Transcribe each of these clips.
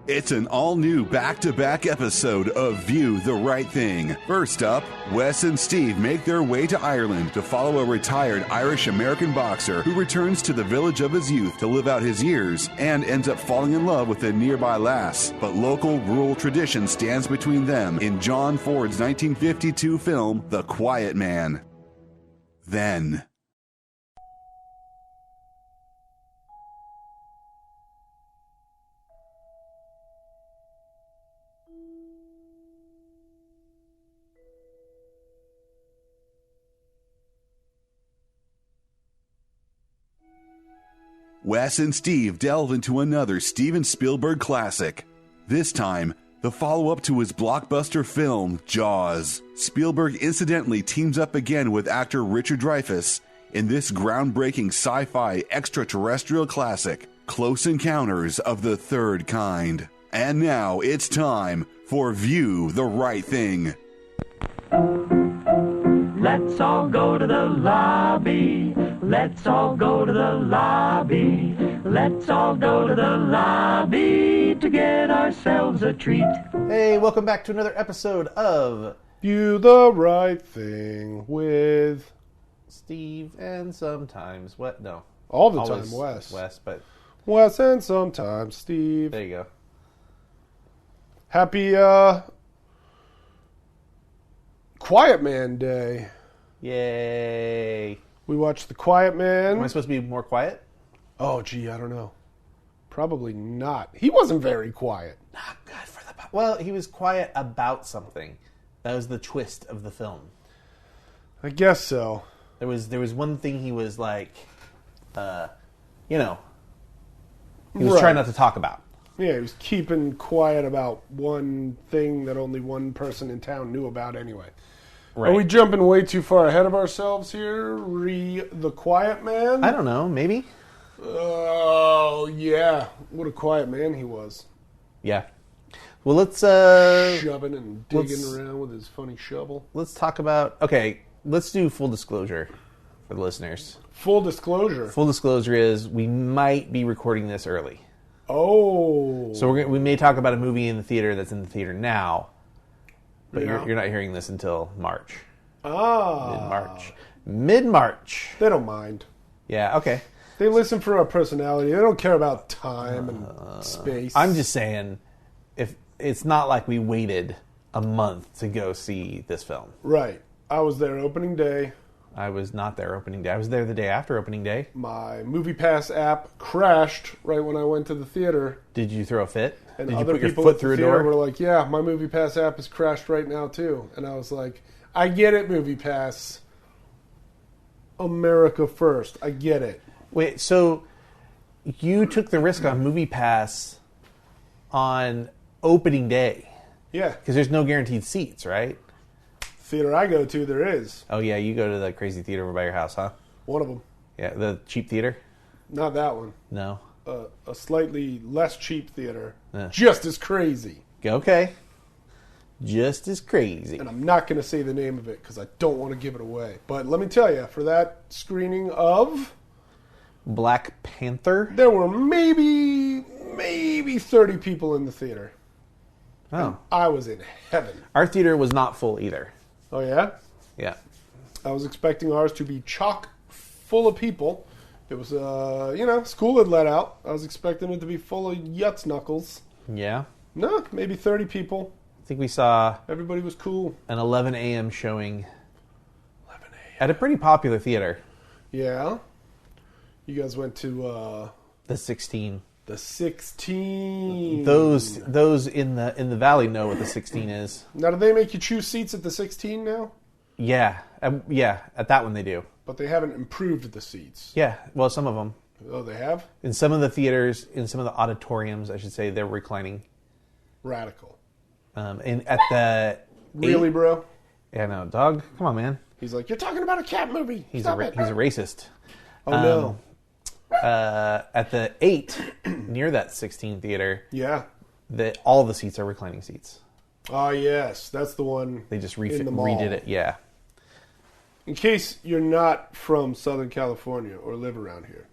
It's an all-new back-to-back episode of View the Right Thing. First up, Wes and Steve make their way to Ireland to follow a retired Irish-American boxer who returns to the village of his youth to live out his years and ends up falling in love with a nearby lass. But local rural tradition stands between them in John Ford's 1952 film, The Quiet Man. Then... Wes and Steve delve into another Steven Spielberg classic. This time, the follow-up to his blockbuster film, Jaws. Spielberg incidentally teams up again with actor Richard Dreyfuss in this groundbreaking sci-fi extraterrestrial classic, Close Encounters of the Third Kind. And now it's time for View the Right Thing. Let's all go to the lobby. Let's all go to the lobby. Let's all go to the lobby to get ourselves a treat. Hey, welcome back to another episode of View the Right Thing with Steve and sometimes what? No, all the always time Wes. But Wes and sometimes Steve. there you go. Happy Quiet Man Day. Yay! We watched The Quiet Man. Am I supposed to be more quiet? Oh, gee, I don't know. Probably not. He wasn't very quiet. Not good for the. Well, he was quiet about something. That was the twist of the film. I guess so. There was one thing he was like, he was Right. trying not to talk about. Yeah, he was keeping quiet about one thing that only one person in town knew about anyway. Right. Are we jumping way too far ahead of ourselves here? The Quiet Man? I don't know. Maybe. Oh, yeah. What a quiet man he was. Yeah. Well, let's Shoving and digging around with his funny shovel. let's talk about. Okay, let's do full disclosure for the listeners. Full disclosure. Full disclosure is we might be recording this early. Oh. So we may talk about a movie in the theater that's in the theater now, but Yeah. you're not hearing this until March. Ah. Mid-March. They don't mind. Yeah, okay. They listen for our personality. They don't care about time and space. I'm just saying, if it's not like we waited a month to go see this film. Right. I was there opening day. I was not there opening day. I was there the day after opening day. My MoviePass app crashed right when I went to the theater. Did you throw a fit? And Did you other put your people foot at through the a theater door? were like, yeah, my MoviePass app is crashed right now too. And I was like, I get it, MoviePass. America first. I get it. Wait, so you took the risk on MoviePass on opening day? Yeah. Because there's no guaranteed seats, right? Theater I go to, there is. Oh, yeah, you go to the crazy theater over by your house, huh? One of them. Yeah, the cheap theater? Not that one. No. A slightly less cheap theater. Yeah. Just as crazy. Okay. Just as crazy. And I'm not going to say the name of it because I don't want to give it away. But let me tell you, for that screening of... Black Panther? There were maybe 30 people in the theater. Oh. I was in heaven. Our theater was not full either. Oh, yeah? Yeah. I was expecting ours to be chock full of people. It was, school had let out. I was expecting it to be full of Yutz knuckles. Yeah. No, maybe 30 people. I think we saw Everybody was cool. an 11 a.m. showing 11 a.m. at a pretty popular theater. Yeah. You guys went to The 16. the 16. Those in the valley know what the 16 is. Now, do they make you choose seats at the 16 now? Yeah. At that one they do. But they haven't improved the seats. Yeah. Well, some of them. Oh, they have? In some of the theaters, in some of the auditoriums, I should say, they're reclining. Radical. And at the Really, bro? Yeah, no, dog. Come on, man. He's like, you're talking about a cat movie. He's Stop a it. racist. Oh, no. At the 8 near that 16 theater, Yeah. all the seats are reclining seats. Ah, yes. That's the one. They just in the mall. redid it. Yeah. In case you're not from Southern California or live around here,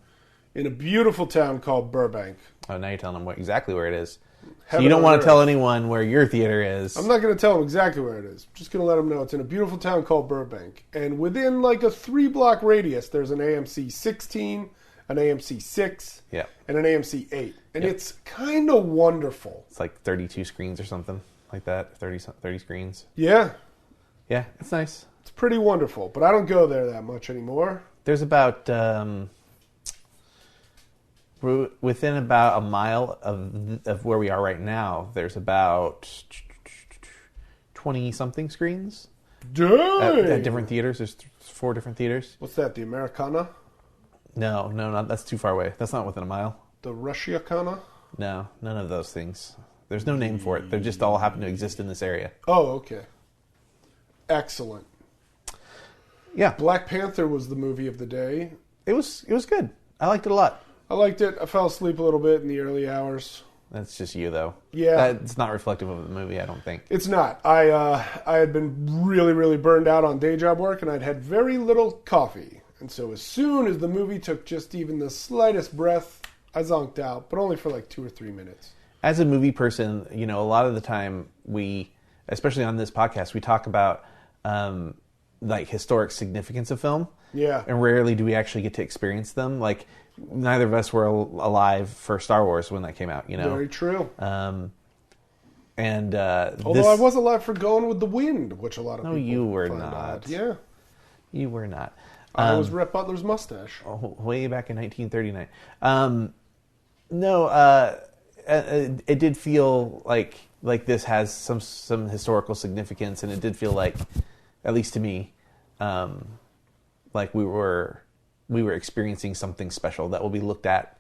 in a beautiful town called Burbank. Oh, now you're telling them exactly where it is. So Heaven you don't on want earth. to tell anyone where your theater is. I'm not going to tell them exactly where it is. I'm just going to let them know it's in a beautiful town called Burbank. And within like a 3-block radius, there's an AMC 16, an AMC 6, Yeah. and an AMC 8. And it's kind of wonderful. It's like 32 screens or something like that. 30 screens. Yeah, Yeah, it's nice. it's pretty wonderful. But I don't go there that much anymore. There's about within about a mile of where we are right now. There's about 20 something screens Dang! at different theaters. There's 4 different theaters. What's that, the Americana? No, not that's too far away. That's not within a mile. The Russiacana? No, none of those things. There's no name for it. They just all happen to exist in this area. Oh, okay. Excellent. Yeah, Black Panther was the movie of the day. it was good. I liked it a lot. I liked it. I fell asleep a little bit in the early hours. That's just you, though. Yeah. That's not reflective of the movie, I don't think. It's not. I had been really, really burned out on day job work, and I'd had very little coffee. And so as soon as the movie took just even the slightest breath, I zonked out, but only for like 2 or 3 minutes. As a movie person, a lot of the time we, especially on this podcast, we talk about like historic significance of film. Yeah. And rarely do we actually get to experience them. Like, neither of us were alive for Star Wars when that came out, Very true. And Although I was alive for Gone with the Wind, which a lot of people you were find not. odd. Yeah. You were not. I was Rhett Butler's mustache. Way back in 1939. No, it did feel like this has some historical significance, and it did feel like, at least to me, like we were experiencing something special that will be looked back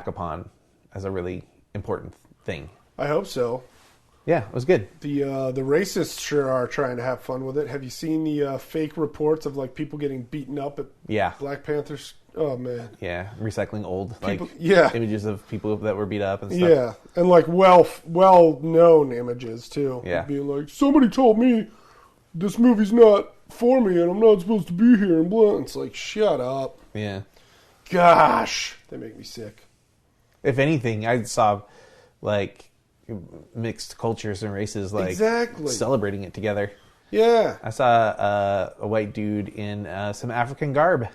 upon as a really important thing. I hope so. Yeah, it was good. The racists sure are trying to have fun with it. Have you seen the fake reports of like people getting beaten up at Yeah. Black Panthers? Oh man. Yeah, recycling old yeah. images of people that were beat up and stuff. Yeah, and like well known images too. Yeah. Being like, somebody told me this movie's not for me and I'm not supposed to be here and blah. It's like, shut up. Yeah. Gosh, they make me sick. If anything, I saw like mixed cultures and races Exactly. celebrating it together. Yeah. I saw a white dude in some African garb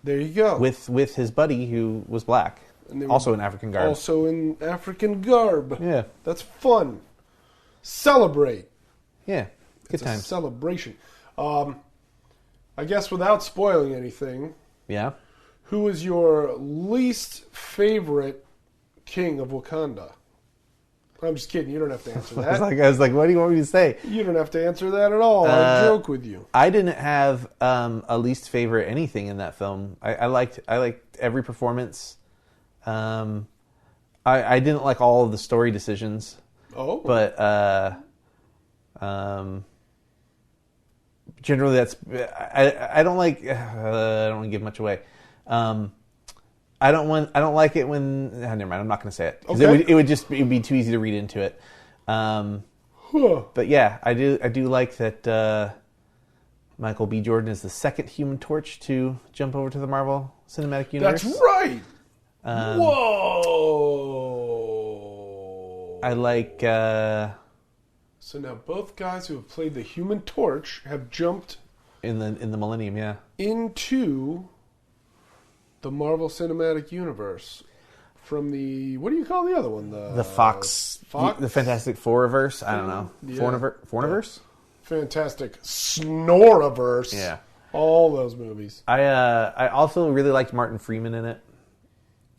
There you go. with his buddy who was black, And they were also in African garb. Also in African garb. Yeah, That's fun. Celebrate. yeah, good It's a times. celebration. I guess without spoiling anything, Yeah, who is your least favorite king of Wakanda? I'm just kidding. You don't have to answer that. I was like, what do you want me to say? You don't have to answer that at all. I joke with you. I didn't have a least favorite anything in that film. I liked every performance. I didn't like all of the story decisions, Oh, but generally that's I don't like. I don't want to give much away. I don't like it when. Never mind. I'm not going to say it because Okay. it would be too easy to read into it. But yeah, I do like that Michael B. Jordan is the second Human Torch to jump over to the Marvel Cinematic Universe. that's right. Um, Whoa. I like. So now both guys who have played the Human Torch have jumped In the Millennium, yeah. into the Marvel Cinematic Universe from the, what do you call the other one? The Fox, Fox? the Fantastic Four-verse. I don't know. Yeah. Fourniverse? Fantastic Snoraverse. Yeah. All those movies. I also really liked Martin Freeman in it.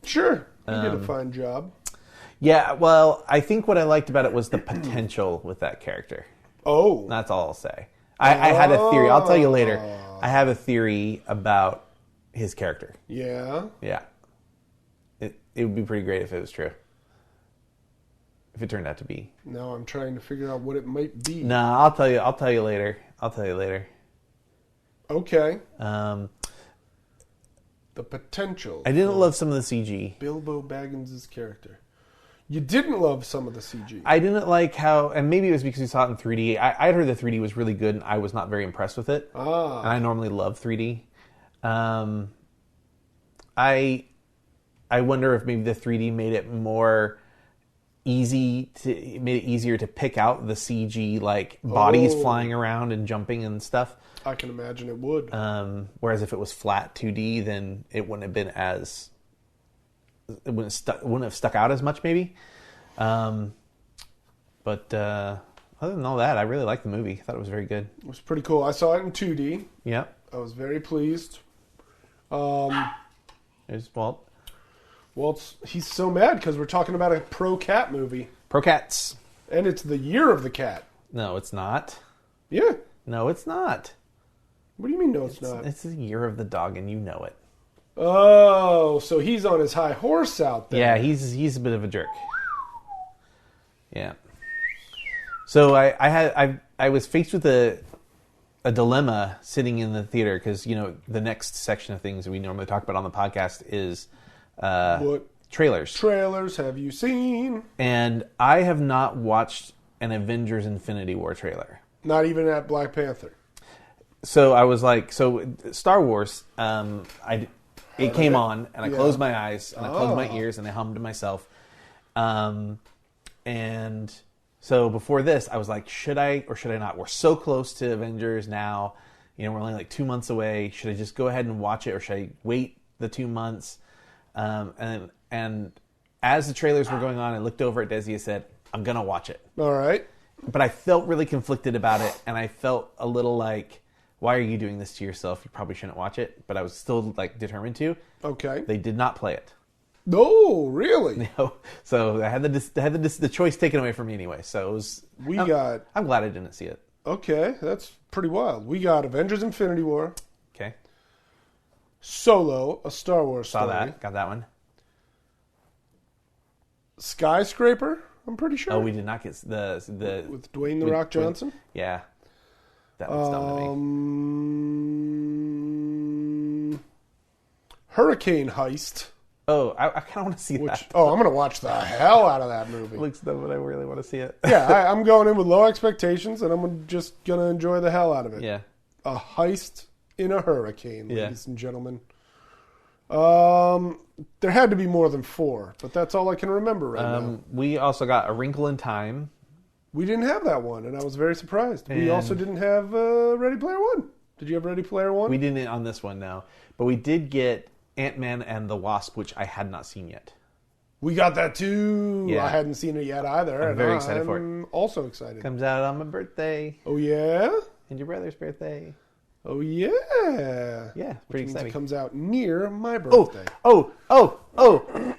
Sure. He did a fine job. Yeah, well, I think what I liked about it was the potential with that character. Oh. That's all I'll say. I had a theory. I'll tell you later. I have a theory about his character. Yeah. Yeah. It would be pretty great if it was true. If it turned out to be. Now I'm trying to figure out what it might be. No, I'll tell you later. Okay. The potential. I didn't love some of the CG. Bilbo Baggins' character. You didn't love some of the CG. I didn't like how, and maybe it was because we saw it in 3D. I'd heard the 3D was really good, and I was not very impressed with it. Ah. And I normally love 3D. I wonder if maybe the 3D made it easier to pick out the CG like bodies flying around and jumping and stuff. I can imagine it would. Whereas if it was flat 2D, then it wouldn't have been as it wouldn't have stuck out as much maybe. But other than all that, I really liked the movie. I thought it was very good. It was pretty cool. I saw it in 2D. Yep. I was very pleased. There's Walt. Walt's he's so mad because we're talking about a pro cat movie. Pro cats. And it's the year of the cat. No, it's not. Yeah. No, it's not. What do you mean, no, it's not? It's the year of the dog, and you know it. Oh, so he's on his high horse out there. Yeah, he's a bit of a jerk. Yeah. So I was faced with a dilemma sitting in the theater because the next section of things we normally talk about on the podcast is what trailers. Trailers have you seen? And I have not watched an Avengers Infinity War trailer. Not even at Black Panther. So I was like, Star Wars. It came on, and I closed my eyes, and I closed my ears, and I hummed to myself. And so before this, I was like, should I or should I not? We're so close to Avengers now. We're only like 2 months away. Should I just go ahead and watch it, or should I wait the 2 months? And as the trailers were going on, I looked over at Desi and said, I'm going to watch it. All right. But I felt really conflicted about it, and I felt a little like, why are you doing this to yourself? You probably shouldn't watch it. But I was still like determined to. Okay. They did not play it. No, really? No. So I had the choice taken away from me anyway. So it was. I'm glad I didn't see it. Okay, that's pretty wild. We got Avengers: Infinity War. Okay. Solo, a Star Wars story. Saw that. Got that one. Skyscraper. I'm pretty sure. Oh, we did not get the with Dwayne The Rock Johnson. Yeah. That one's dumb to me. Hurricane Heist. Oh, I kind of want to see that. Oh, I'm going to watch the hell out of that movie. Looks dumb, but I really want to see it. Yeah, I'm going in with low expectations, and I'm just going to enjoy the hell out of it. Yeah. A heist in a hurricane, ladies and gentlemen. There had to be more than 4, but that's all I can remember right now. We also got A Wrinkle in Time. We didn't have that one, and I was very surprised. We also didn't have Ready Player One. Did you have Ready Player One? We didn't on this one, no. But we did get Ant-Man and the Wasp, which I had not seen yet. We got that too. Yeah. I hadn't seen it yet either. I'm very excited for it. I'm also excited. Comes out on my birthday. Oh, yeah? And your brother's birthday. Oh, yeah. Yeah, pretty exciting. It comes out near my birthday. Oh.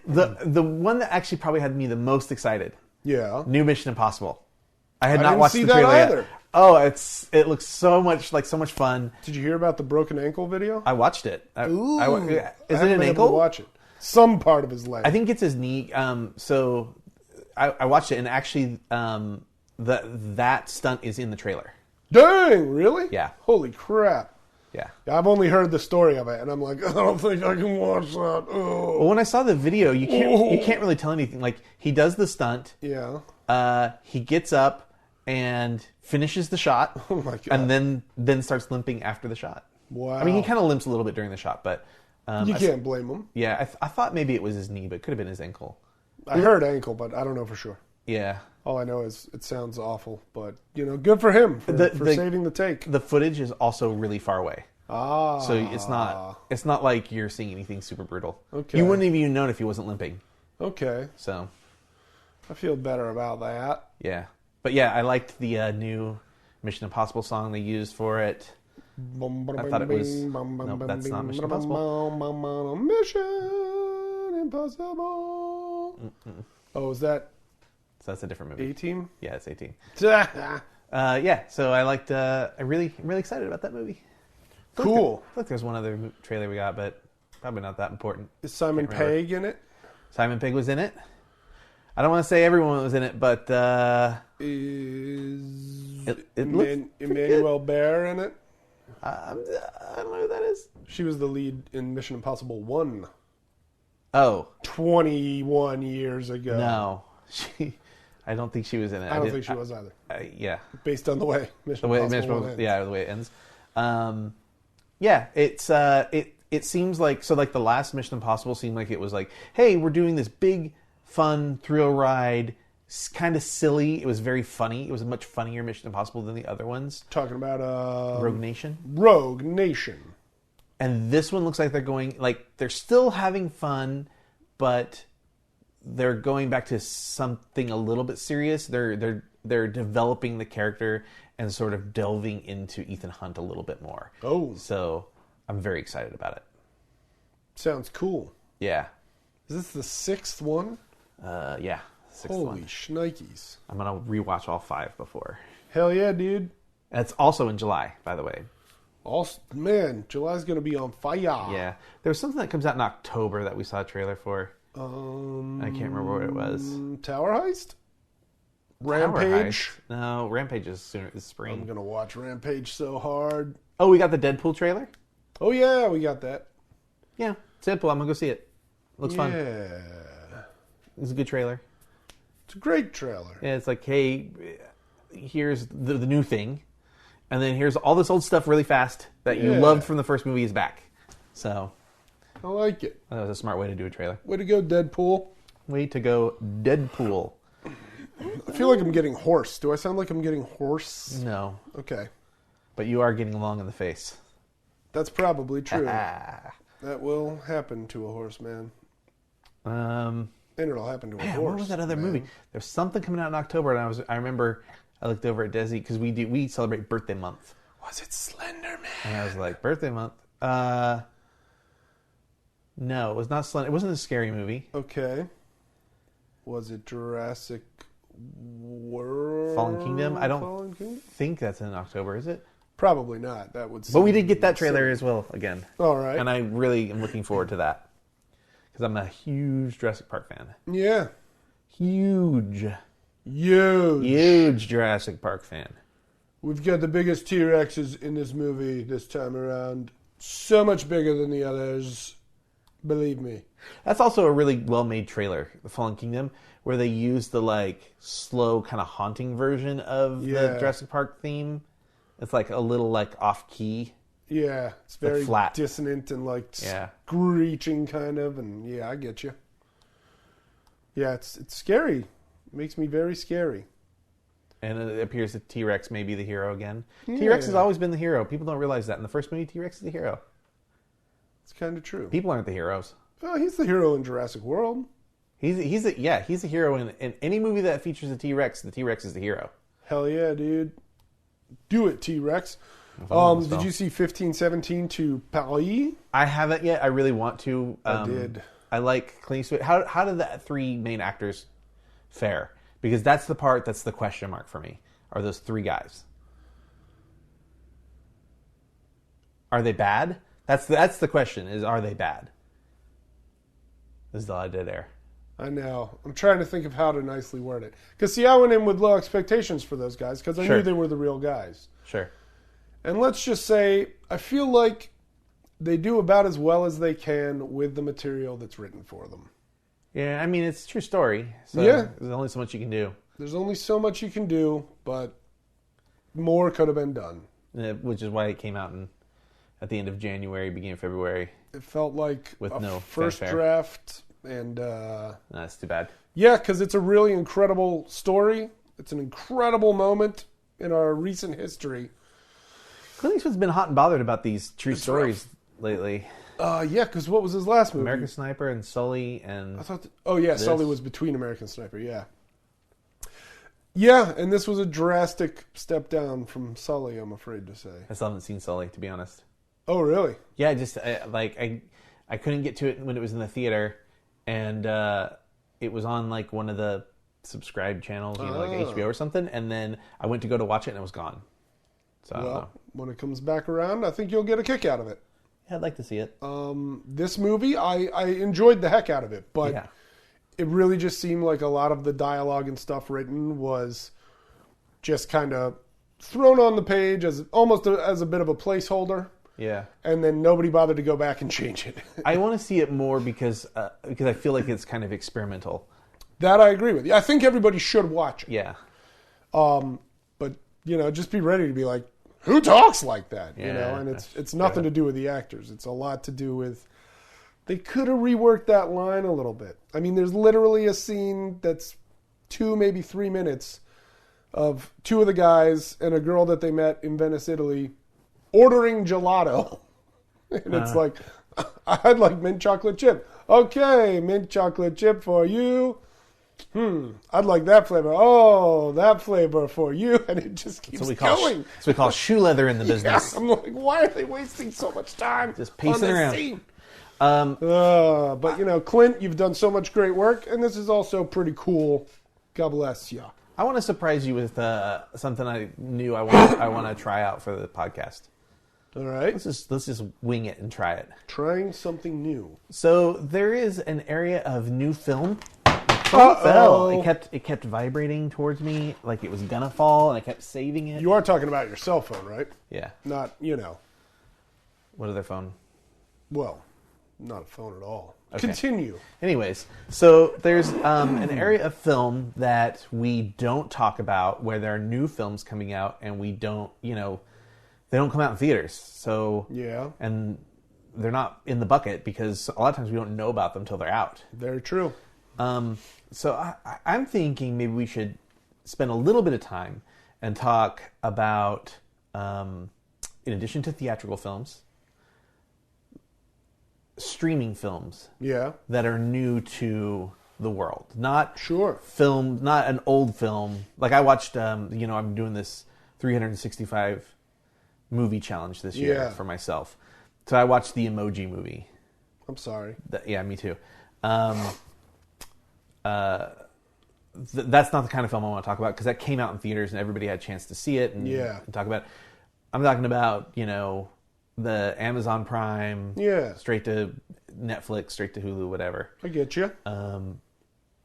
The one that actually probably had me the most excited. Yeah. New Mission Impossible. I had not watched the that trailer either. yet. Oh, it looks so much fun. Did you hear about the broken ankle video? I watched it. Ooh, is it an ankle? To watch it. Some part of his leg. I think it's his knee. So I watched it, and actually, that stunt is in the trailer. Dang, really? Yeah. Holy crap. Yeah. I've only heard the story of it, and I'm like, I don't think I can watch that. Oh. Well, when I saw the video, you can't really tell anything. Like, he does the stunt. Yeah. He gets up and finishes the shot. Oh my God. And then starts limping after the shot. Wow. I mean, he kind of limps a little bit during the shot, but you can't blame him. Yeah, I thought maybe it was his knee, but it could have been his ankle. I heard ankle, but I don't know for sure. Yeah. All I know is it sounds awful, but good for him for saving the take. The footage is also really far away. Ah. So it's not like you're seeing anything super brutal. Okay. You wouldn't have even known if he wasn't limping. Okay. So I feel better about that. Yeah. But yeah, I liked the new Mission Impossible song they used for it. I thought it was... Nope, that's not Mission Impossible. Mission Impossible. Mm-mm. Oh, is that... So that's a different movie. 18? Yeah, it's 18. Yeah, so I liked... I'm really excited about that movie. Cool. I feel like there's one other trailer we got, but probably not that important. Is Simon Pegg in it? Simon Pegg was in it. I don't want to say everyone was in it, but... Is it Emmanuel Bear in it? I don't know who that is. She was the lead in Mission Impossible 1. Oh. 21 years ago. No. I don't think she was in it. I don't think she was either. Yeah. Based on the way Mission Impossible ends. Yeah, the way it ends. Yeah, it's it seems like the last Mission Impossible seemed like it was like, hey, we're doing this big, fun thrill ride, kind of silly. It was very funny. It was a much funnier Mission Impossible than the other ones. Talking about Rogue Nation. Rogue Nation. And this one looks like they're still having fun, but they're going back to something a little bit serious. They're developing the character and sort of delving into Ethan Hunt a little bit more. Oh. So I'm very excited about it. Sounds cool. Yeah. Is this the 6th one? Yeah. Sixth Holy one. shnikes. I'm going to rewatch all 5 before. Hell yeah, dude. That's also in July, by the way. Man, July's going to be on fire. Yeah. There was something that comes out in October that we saw a trailer for. I can't remember what it was. Tower Heist? Tower Rampage? Heist? No, Rampage is sooner this spring. I'm going to watch Rampage so hard. Oh, we got the Deadpool trailer? Oh, yeah, we got that. Yeah. Simple. I'm going to go see it. Looks fun. Yeah. It's a good trailer. It's a great trailer. Yeah, it's like, hey, here's the new thing. And then here's all this old stuff really fast that you loved from the first movie is back. So I like it. that was a smart way to do a trailer. Way to go, Deadpool. Way to go, Deadpool. I feel like I'm getting hoarse. Do I sound like I'm getting hoarse? No, Okay. but you are getting long in the face. That's probably true. That will happen to a horseman. And it'll happen to a horse. What was that other movie? There's something coming out in October, and I remember I looked over at Desi because we celebrate birthday month. Was it Slender Man? And I was like, birthday month? No, it was not Slender. It wasn't a scary movie. Okay. Was it Jurassic World? Fallen Kingdom? I don't think that's in October, is it? Probably not. That would. But we did get that trailer as well again. All right. And I really am looking forward to that. Because I'm a huge Jurassic Park fan. Yeah. Huge Jurassic Park fan. We've got the biggest T-Rexes in this movie this time around. So much bigger than the others. Believe me. That's also a really well-made trailer, The Fallen Kingdom, where they use the slow kind of haunting version of the Jurassic Park theme. It's a little off-key. Yeah, it's very flat, dissonant and screeching kind of, and yeah, I get you. Yeah, it's scary. It makes me very scary. And it appears that T-Rex may be the hero again. Yeah. T-Rex has always been the hero. People don't realize that. In the first movie, T-Rex is the hero. It's kind of true. People aren't the heroes. Well, he's the hero in Jurassic World. He's a hero in any movie that features a T-Rex. The T-Rex is the hero. Hell yeah, dude. Do it, T-Rex. Did you see 1517 to Paris? I haven't yet. I really want to. I did. I like Clint Eastwood. How did the 3 main actors fare? Because that's the part that's the question mark for me. Are those 3 guys? Are they bad? That's the question. Are they bad? This is all I did there. I know. I'm trying to think of how to nicely word it. Because, see, I went in with low expectations for those guys because I knew they were the real guys. Sure. And let's just say, I feel like they do about as well as they can with the material that's written for them. Yeah, I mean, it's a true story. So there's only so much you can do. There's only so much you can do, but more could have been done. Which is why it came out at the end of January, beginning of February. It felt like with a no first fanfare. draft. And that's too bad. Yeah, because it's a really incredible story. It's an incredible moment in our recent history. Clint Eastwood's been hot and bothered about these true stories lately. Yeah, because what was his last movie? American Sniper and Sully and... I thought... Sully was between American Sniper, yeah. Yeah, and this was a drastic step down from Sully, I'm afraid to say. I still haven't seen Sully, to be honest. Oh, really? Yeah, I couldn't get to it when it was in the theater, and it was on one of the subscribed channels, like HBO or something, and then I went to go to watch it and it was gone. So I don't know. When it comes back around, I think you'll get a kick out of it. Yeah, I'd like to see it. This movie, I enjoyed the heck out of it, but it really just seemed like a lot of the dialogue and stuff written was just kind of thrown on the page as almost as a bit of a placeholder. Yeah. And then nobody bothered to go back and change it. I want to see it more because I feel like it's kind of experimental. That I agree with you. I think everybody should watch it. Yeah. But, just be ready to be like, who talks like that? You Yeah, know, and it's nothing to do with the actors. It's a lot to do with they could have reworked that line a little bit. I mean, there's literally a scene that's 2, maybe 3 minutes of 2 of the guys and a girl that they met in Venice, Italy, ordering gelato. And it's like, I'd like mint chocolate chip. Okay, mint chocolate chip for you. I'd like that flavor. Oh, that flavor for you. And it just keeps going. That's what we call shoe leather in the business. Yeah, I'm like, why are they wasting so much time Just pacing on this around. scene? But, you know, Clint, you've done so much great work, and this is also pretty cool. God bless you. I want to surprise you with something I knew I want to try out for the podcast. All right. Let's just wing it and try it. Trying something new. So there is an area of new film. Uh-oh. It kept vibrating towards me like it was gonna fall, and I kept saving it. You are talking about your cell phone, right? Yeah. Not, you know, What other phone? well, not a phone at all. Okay. Continue. Anyways, so there's an area of film that we don't talk about where there are new films coming out, and we don't, they don't come out in theaters. So Yeah. and they're not in the bucket because a lot of times we don't know about them till they're out. Very true. So I'm thinking maybe we should spend a little bit of time and talk about, in addition to theatrical films, streaming films Yeah. that are new to the world. Not Sure. film, not an old film. Like I watched, I'm doing this 365 movie challenge this year Yeah. for myself. So I watched the Emoji Movie. I'm sorry. Yeah, me too. That's not the kind of film I want to talk about because that came out in theaters and everybody had a chance to see it and talk about it. I'm talking about, the Amazon Prime, straight to Netflix, straight to Hulu, whatever. I get you.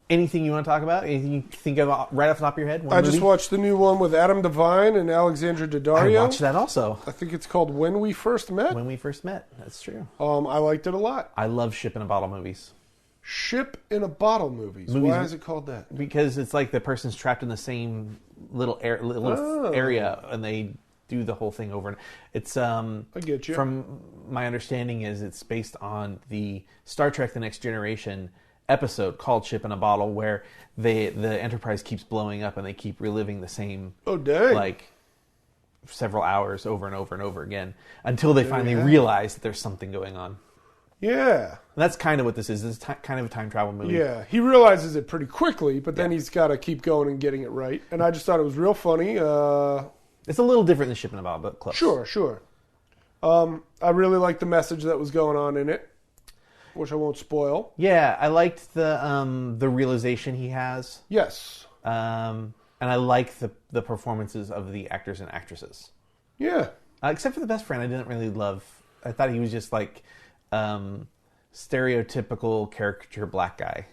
Anything you want to talk about? Anything you think of right off the top of your head? I just watched the new one with Adam Devine and Alexandra Daddario. I watched that also. I think it's called When We First Met. When we first met. That's true. I liked it a lot. I love ship in a bottle movies. Ship in a Bottle movies. Why is it called that? Because it's like the person's trapped in the same little area and they do the whole thing over. It's I get you. From my understanding is it's based on the Star Trek The Next Generation episode called Ship in a Bottle where the Enterprise keeps blowing up and they keep reliving the same like several hours over and over and over again until they finally realize that there's something going on. Yeah. And that's kind of what this is. This is kind of a time travel movie. Yeah. He realizes it pretty quickly, but then he's got to keep going and getting it right. And I just thought it was real funny. It's a little different than Ship in a Bottle, but close. Sure. I really liked the message that was going on in it, which I won't spoil. Yeah, I liked the realization he has. Yes. And I like the performances of the actors and actresses. Yeah. Except for the best friend, I didn't really love. I thought he was just like stereotypical caricature black guy.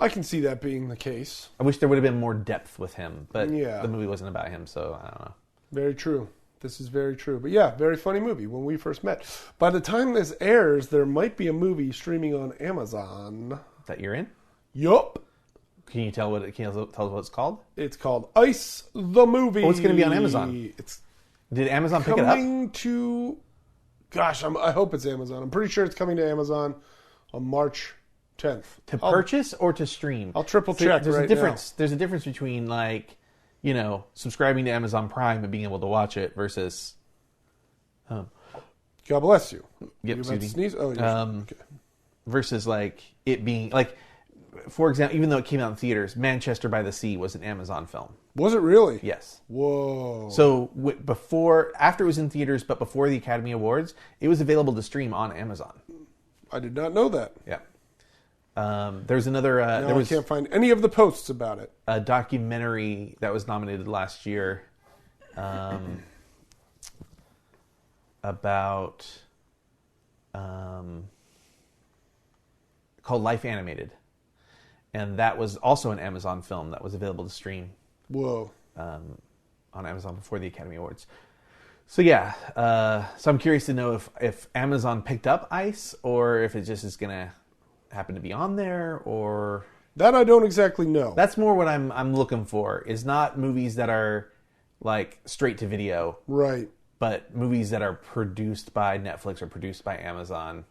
I can see that being the case. I wish there would have been more depth with him, but Yeah. the movie wasn't about him, so I don't know. Very true. This is very true. But yeah, very funny movie, When We First Met. By the time this airs, there might be a movie streaming on Amazon. That you're in? Yup. Can you tell us what it's called? It's called Ice the Movie. Oh, it's going to be on Amazon. It's Did Amazon pick it up? coming to... Gosh, I hope it's Amazon. I'm pretty sure it's coming to Amazon on March 10th. To purchase or to stream? I'll triple check There's right a difference. There's a difference between subscribing to Amazon Prime and being able to watch it versus. God bless you. Yep, You about to Sudie. sneeze? Oh, yeah. Okay. Versus it being for example, even though it came out in theaters, Manchester by the Sea was an Amazon film. Was it really? Yes. Whoa. So after it was in theaters, but before the Academy Awards, it was available to stream on Amazon. I did not know that. Yeah. There's another. Now there was I can't find any of the posts about it. a documentary that was nominated last year about called Life Animated, and that was also an Amazon film that was available to stream Whoa. on Amazon before the Academy Awards. So yeah, so I'm curious to know if Amazon picked up Ice or if it just is gonna happen to be on there, or That I don't exactly know. that's more what I'm looking for. Is not movies that are like straight to video, Right. but movies that are produced by Netflix or produced by Amazon,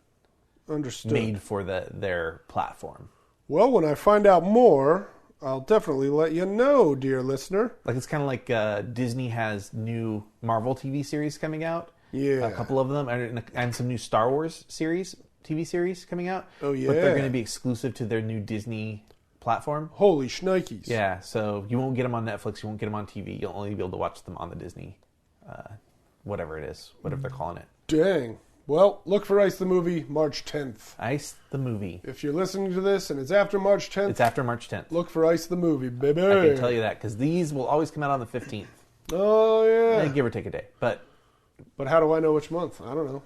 Understood. made for their platform. Well, when I find out more, I'll definitely let you know, dear listener. Like it's kind of like Disney has new Marvel TV series coming out. Yeah. A couple of them, and some new Star Wars TV series coming out. Oh, yeah. But they're going to be exclusive to their new Disney platform. Holy shnikes. Yeah, so you won't get them on Netflix, you won't get them on TV. You'll only be able to watch them on the Disney, whatever it is, whatever they're calling it. Dang. Well, look for Ice the Movie, March 10th. Ice the Movie. If you're listening to this and it's after March 10th, It's after March 10th. look for Ice the Movie, baby. I can tell you that, because these will always come out on the 15th. Oh, yeah. Give or take a day. But But how do I know which month? I don't know.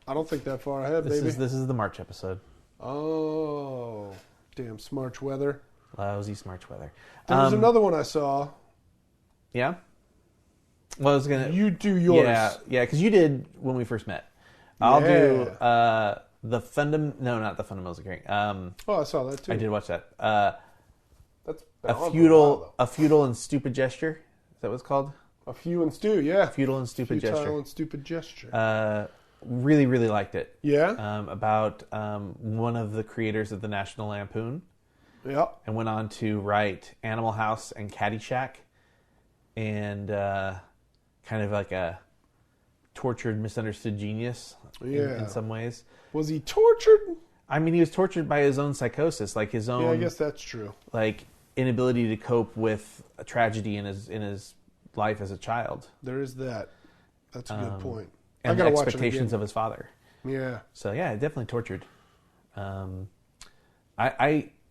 I don't think that far ahead, this baby. is the March episode. Oh, damn Smarch weather. Lousy March weather. There was another one I saw. Yeah? Well, I was going to... You do yours. Yeah, because you did when we first met. I'll do Yeah. the No, not the Fundamentals of Caring. Oh, I saw that too. I did watch that. That's A been on for futile, while, and stupid gesture. Is that what it's called? though. A few and stew, yeah. Futile and stupid Futile gesture. and stupid gesture. Really, really liked it. Yeah? About one of the creators of the National Lampoon, Yeah. and went on to write Animal House and Caddyshack, and kind of like a tortured, misunderstood genius Yeah. in some ways. Was he tortured? I mean, he was tortured by his own psychosis, like his own, Yeah, I guess that's true. like inability to cope with a tragedy in his life as a child, There is that. That's a good point. and I the gotta watch it expectations again. of his father. Yeah. So yeah, definitely tortured.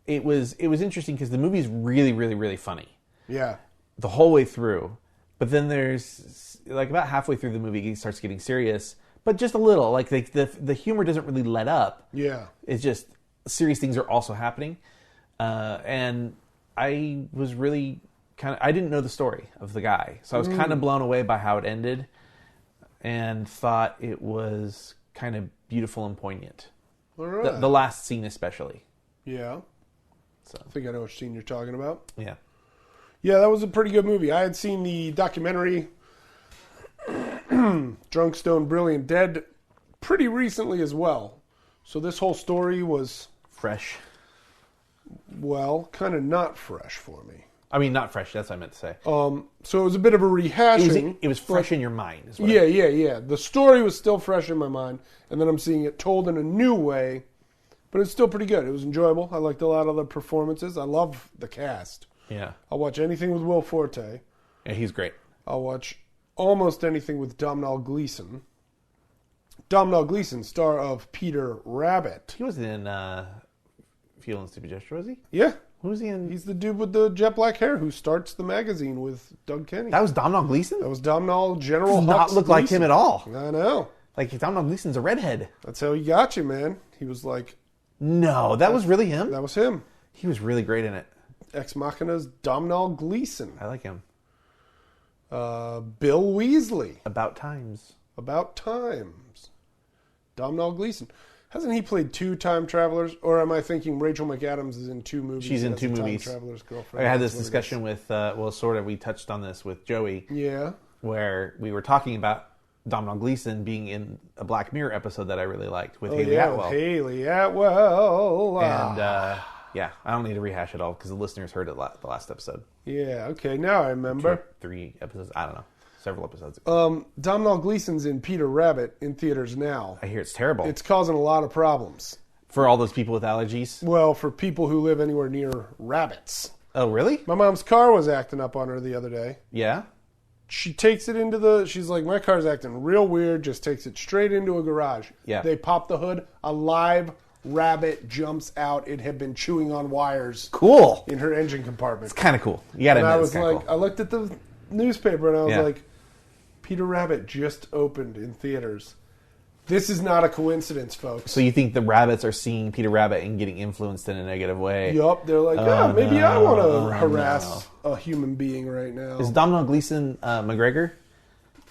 It was interesting because the movie's really, really, really funny Yeah. the whole way through, but then there's like about halfway through the movie, it starts getting serious, but just a little. Like the humor doesn't really let up. Yeah. It's just serious things are also happening, and I was really I didn't know the story of the guy, so I was kind of blown away by how it ended, and thought it was kind of beautiful and poignant. All right. The last scene especially. Yeah. So I think I know which scene you're talking about. yeah. Yeah, that was a pretty good movie. I had seen the documentary Drunk, Stone, Brilliant, Dead pretty recently as well. So this whole story was, Fresh. well, kind of not fresh for me. I mean, not fresh. That's what I meant to say. So it was a bit of a rehashing. It was fresh in your mind. Is what Yeah. The story was still fresh in my mind, and then I'm seeing it told in a new way, but it's still pretty good. It was enjoyable. I liked a lot of the performances. I love the cast. Yeah. I'll watch anything with Will Forte. Yeah, he's great. I'll watch almost anything with Domhnall Gleeson. Domhnall Gleeson, star of Peter Rabbit. He was in Futile and Stupid Gesture, was he? Yeah, Who was he in? he's the dude with the jet black hair who starts the magazine with Doug Kenny. That was Domhnall Gleeson? That was Domhnall General Does not Hux look like Gleeson. him at all. I know. Like, Domhnall Gleeson's a redhead. That's how he got you, man. He was like, No, that was really him? that was him. He was really great in it. Ex Machina's Domhnall Gleeson. I like him. Bill Weasley. About Times. About Times. Domhnall Gleeson. Hasn't he played two time travelers? Or am I thinking Rachel McAdams is in two movies? She's in as two a time movies. traveler's girlfriend? I had this That's what it discussion with, well, sort of, we touched on this with Joey, is. Yeah. where we were talking about Domhnall Gleeson being in a Black Mirror episode that I really liked with Oh, Haley yeah, Atwell. Haley Atwell. And, yeah, I don't need to rehash it all because the listeners heard it the last episode. Yeah, okay, now I remember. 3 episodes, I don't know, several episodes. Domhnall Gleeson's in Peter Rabbit in theaters now. I hear it's terrible. It's causing a lot of problems. For all those people with allergies. Well, for people who live anywhere near rabbits. Oh, really? My mom's car was acting up on her the other day. Yeah? She takes it she's like, my car's acting real weird, just takes it straight into a garage. Yeah. They pop the hood, a live rabbit jumps out. It had been chewing on wires Cool. in her engine compartment. It's kind of cool. You gotta And admit, I it's was kind like, of cool. I looked at the newspaper and I was Yeah. like, Peter Rabbit just opened in theaters. This is not a coincidence, folks. So you think the rabbits are seeing Peter Rabbit and getting influenced in a negative way? Yup, they're like, maybe I want to no. harass a human being right now. Is Domhnall Gleeson McGregor?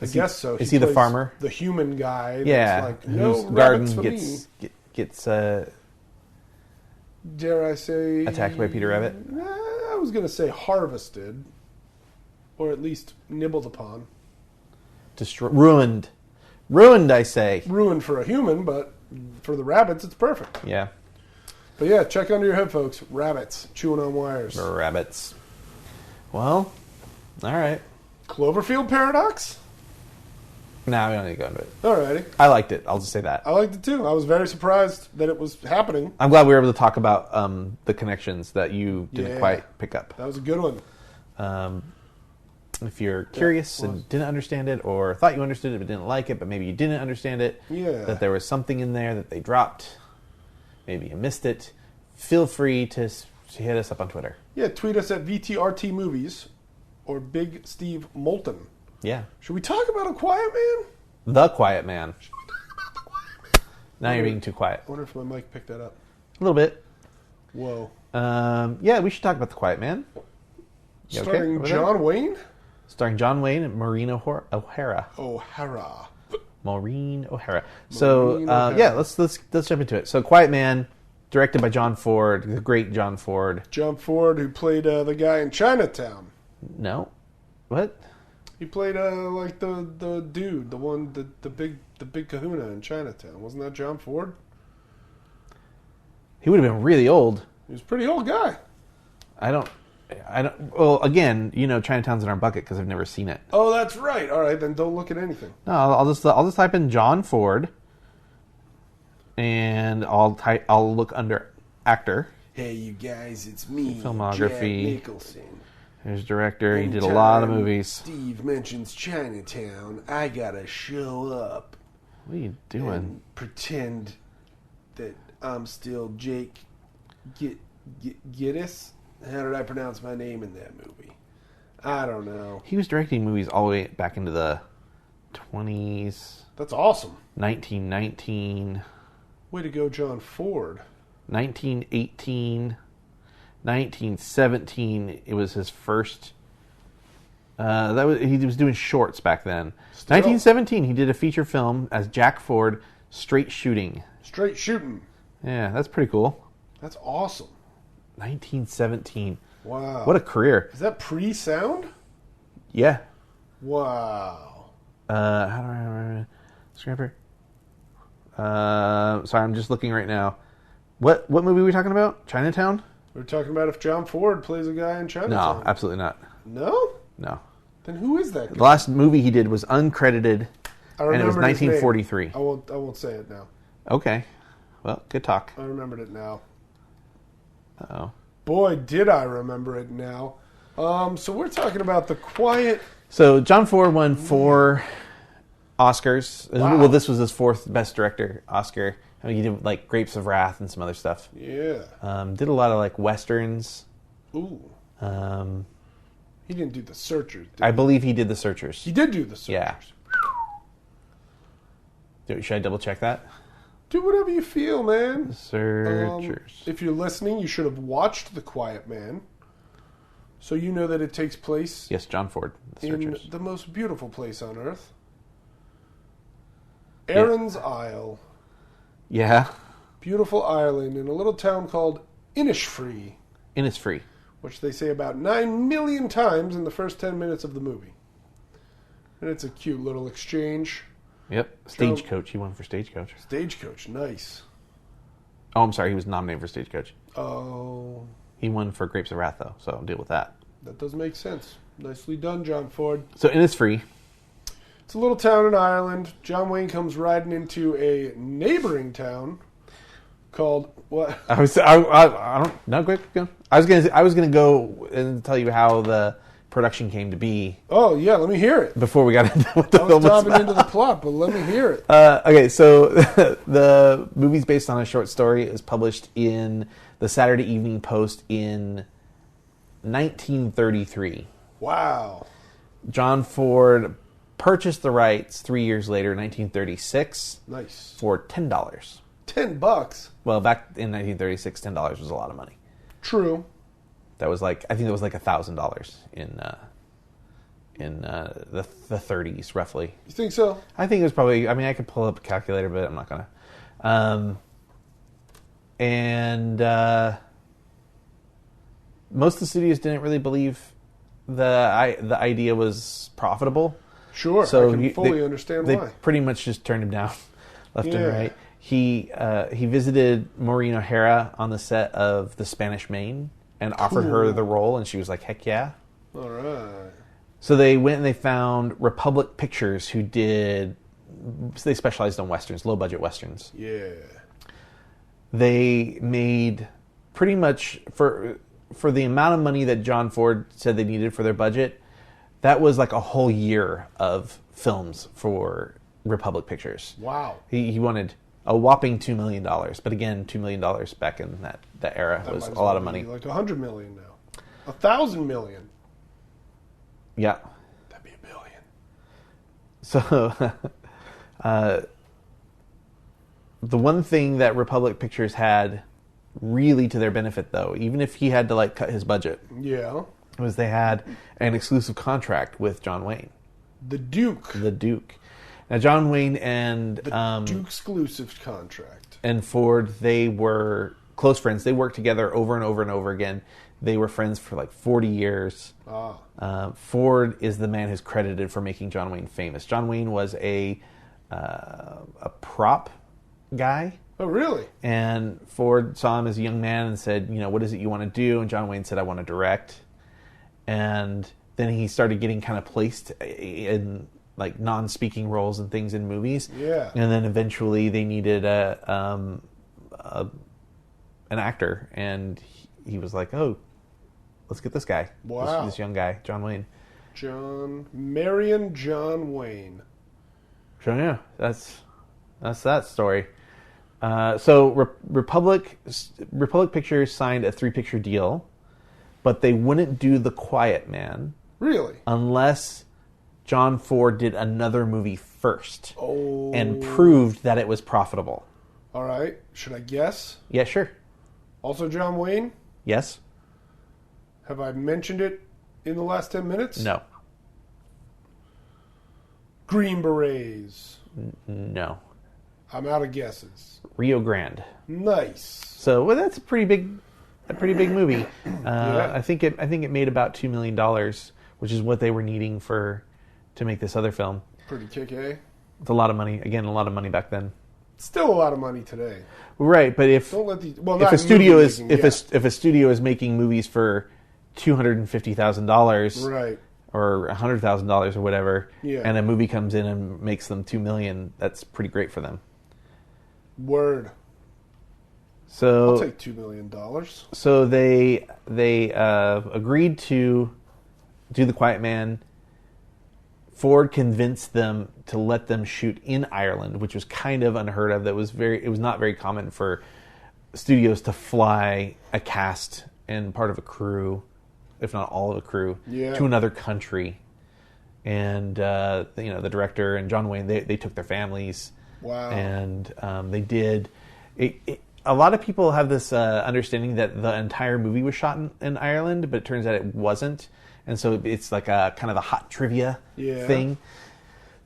I guess so. Is he the plays farmer? The human guy. Yeah. That's like, no whose rabbits garden for me. gets Dare I say... attacked by Peter Rabbit? I was going to say harvested. or at least nibbled upon. Ruined. Ruined, I say. Ruined for a human, but for the rabbits, it's perfect. Yeah. But yeah, check under your hood, folks. Rabbits chewing on wires. Rabbits. Well, all right. Cloverfield Paradox? Nah, we don't need to go into it. Alrighty. I liked it. I'll just say that. I liked it too. I was very surprised that it was happening. I'm glad we were able to talk about the connections that you didn't quite pick up. That was a good one. If you're curious and didn't understand it, or thought you understood it but didn't like it, but maybe you didn't understand it, that there was something in there that they dropped, maybe you missed it, feel free to hit us up on Twitter. Yeah, tweet us at VTRT Movies or Big Steve Moulton. Yeah. Should we talk about A Quiet Man? The Quiet Man. Should we talk about The Quiet Man? Now you're being too quiet. I wonder if my mic picked that up. A little bit. Whoa. Yeah, we should talk about The Quiet Man. You Starring okay John Wayne? Starring John Wayne and Maureen O'Hara. Maureen O'Hara. So, yeah, let's jump into it. So, Quiet Man, directed by John Ford, the great John Ford. John Ford, who played the guy in Chinatown. No. What? He played like the dude, the big kahuna in Chinatown. Wasn't that John Ford? He would have been really old. He was a pretty old guy. I don't. Well, again, Chinatown's in our bucket because I've never seen it. Oh, that's right. All right, then don't look at anything. No, I'll just type in John Ford, and I'll look under actor. Hey, you guys, it's me, Filmography. Jack Nicholson. Here's director. He did a lot of movies. Steve mentions Chinatown. I gotta show up. What are you doing? And pretend that I'm still Jake Gittes. How did I pronounce my name in that movie? I don't know. He was directing movies all the way back into the 20s. That's awesome. 1919. Way to go, John Ford. 1918. 1917. It was his first. He was doing shorts back then. Still. 1917. He did a feature film as Jack Ford, Straight Shooting. Straight Shooting. Yeah, that's pretty cool. That's awesome. 1917. Wow. What a career. Is that pre-sound? Yeah. Wow. How do I scraper? Sorry, I'm just looking right now. What movie are we talking about? Chinatown? We're talking about if John Ford plays a guy in Chinatown. No, absolutely not. No? No. Then who is that guy? The last movie he did was uncredited, and it was his name. 1943. I won't say it now. Okay. Well, good talk. I remembered it now. Uh-oh. Boy, did I remember it now. So we're talking about The Quiet... So John Ford won 4 Oscars. Wow. Well, this was his 4th Best Director Oscar. I mean, he did like Grapes of Wrath and some other stuff. Yeah. Did a lot of like westerns. Ooh. He didn't do The Searchers, did I he? believe he did The Searchers. He did do The Searchers. Yeah. Should I double check that? Do whatever you feel, man. The Searchers. If you're listening, you should have watched The Quiet Man. So you know that it takes place Yes, John Ford. The in Searchers. the most beautiful place on earth. Erin's Isle. Yeah. Beautiful Ireland in a little town called Innisfree, Innisfree. which they say about 9 million times in the first 10 minutes of the movie. And it's a cute little exchange. Yep. Stagecoach. He won for Stagecoach. Stagecoach, nice. Oh, I'm sorry. He was nominated for Stagecoach. Oh, He won for Grapes of Wrath, though, so I'll deal with that. that does make sense. Nicely done, John Ford. So Innisfree. It's a little town in Ireland. John Wayne comes riding into a neighboring town called what? I don't. No, quick. Go. I was gonna go and tell you how the production came to be Oh yeah, let me hear it. before we got into what the I film was was diving about. into the plot, but let me hear it. Okay, so the movie's based on a short story. It was published in the Saturday Evening Post in 1933. Wow. John Ford purchased the rights 3 years later, 1936, Nice. for $10. $10. Well, back in 1936, $10 was a lot of money. True. That was like, I think that was like $1,000 in the 30s, roughly. You think so? I think it was probably. I mean, I could pull up a calculator, but I'm not gonna. And most of the studios didn't really believe the idea was profitable. Sure, So I can fully understand they why. pretty much just turned him down left and Yeah. right. He visited Maureen O'Hara on the set of The Spanish Main and offered her Cool. the role, and she was like, heck yeah. All right. So they went and they found Republic Pictures, who did... They specialized in westerns, low-budget westerns. Yeah. They made pretty much... For the amount of money that John Ford said they needed for their budget, that was like a whole year of films for Republic Pictures. Wow. He wanted a whopping $2 million. But again, $2 million back in that era That was might as a lot well of money. be like $100 million now. 1,000 million. Yeah. That'd be $1 billion. So, the one thing that Republic Pictures had really to their benefit, though, even if he had to like cut his budget, Yeah. was they had an exclusive contract with John Wayne, The Duke. the Duke. Now, John Wayne and The Duke exclusive contract. and Ford, they were close friends. They worked together over and over and over again. They were friends for like 40 years. Ford is the man who's credited for making John Wayne famous. John Wayne was a prop guy. Oh, really? And Ford saw him as a young man and said, what is it you want to do? And John Wayne said, I want to direct. And then he started getting kind of placed in like non-speaking roles and things in movies. Yeah. And then eventually they needed an actor, and he was like, "Oh, let's get this guy. Wow. This young guy, John Wayne." Marion John Wayne. So yeah, that's that story. So Republic Pictures signed a 3-picture deal, but they wouldn't do The Quiet Man Really? unless John Ford did another movie first Oh. and proved that it was profitable. All right. Should I guess? Yeah, sure. Also John Wayne? Yes? Have I mentioned it in the last 10 minutes? No. Green Berets. No. I'm out of guesses. Rio Grande. Nice. So, well, that's a pretty big movie. Yeah. I think it made about $2 million, which is what they were needing to make this other film. Pretty kick-A. It's a lot of money. Again, a lot of money back then. Still a lot of money today. Right, but if Don't let these. Well, if not a studio movie is making, if a studio is making movies for $250,000 right. or $100,000 or whatever, Yeah. and a movie comes in and makes them $2 million, that's pretty great for them. Word. So I'll take $2 million. So they agreed to do The Quiet Man. Ford convinced them to let them shoot in Ireland, which was kind of unheard of. It was not very common for studios to fly a cast and part of a crew, if not all of a crew, Yeah. to another country. And the director and John Wayne, they took their families. Wow. And they did. A lot of people have this understanding that the entire movie was shot in Ireland, but it turns out it wasn't. And so it's like a kind of a hot trivia thing.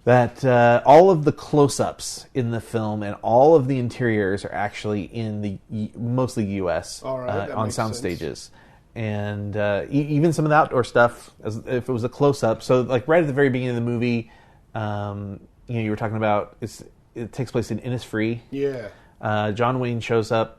That all of the close-ups in the film and all of the interiors are actually in the mostly U.S. All right, that on makes sound sense. stages. And even some of the outdoor stuff, as if it was a close-up. So like right at the very beginning of the movie, you were talking about it takes place in Innisfree. Yeah. John Wayne shows up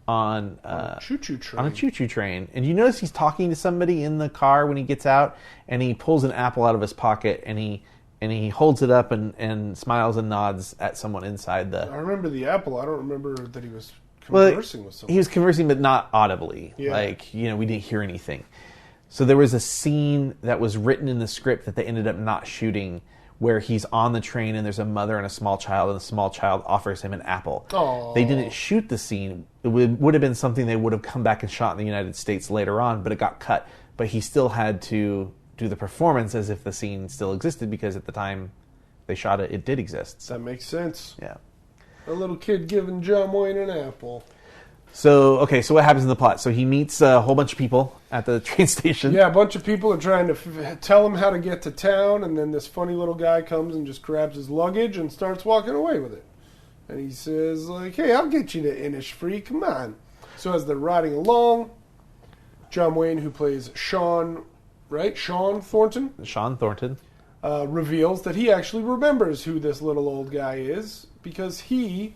on Choo-choo train. on a choo-choo train, and you notice he's talking to somebody in the car when he gets out, and he pulls an apple out of his pocket, and he holds it up and smiles and nods at someone inside I the. remember the apple. I don't remember that he was conversing with someone. He was conversing, but not audibly. Yeah. Like we didn't hear anything. So there was a scene that was written in the script that they ended up not shooting, where he's on the train and there's a mother and a small child, and the small child offers him an apple. Aw. They didn't shoot the scene. It would have been something they would have come back and shot in the United States later on, but it got cut. But he still had to do the performance as if the scene still existed, because at the time they shot it, it did exist. So, That makes sense. yeah. A little kid giving John Wayne an apple. So what happens in the plot? So he meets a whole bunch of people at the train station. Yeah, a bunch of people are trying to tell him how to get to town, and then this funny little guy comes and just grabs his luggage and starts walking away with it. And he says, like, hey, I'll get you to Innisfree, come on. So as they're riding along, John Wayne, who plays Sean right? Sean Thornton. Sean Thornton. Reveals that he actually remembers who this little old guy is because he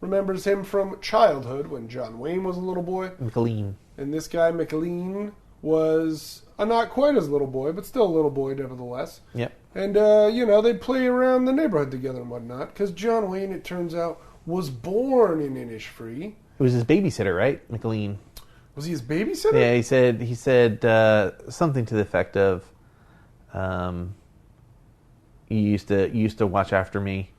remembers him from childhood when John Wayne was a little boy. McLean. And this guy, McLean, was a not quite as little boy, but still a little boy nevertheless. Yep. And, they'd play around the neighborhood together and whatnot because John Wayne, it turns out, was born in Innisfree. It was his babysitter, right? McLean. Was he his babysitter? Yeah, he said something to the effect of, you used to watch after me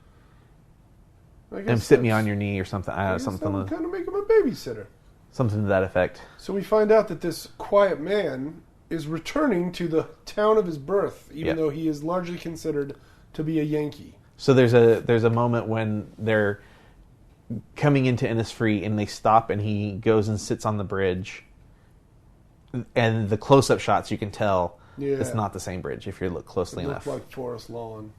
and sit me on your knee or something. Something that would kind of make him a babysitter. Something to that effect. So we find out that this quiet man is returning to the town of his birth, even though he is largely considered to be a Yankee. So there's a moment when they're coming into Innisfree and they stop and he goes and sits on the bridge. And the close-up shots, you can tell it's not the same bridge if you look closely enough. It looked like Forest Lawn.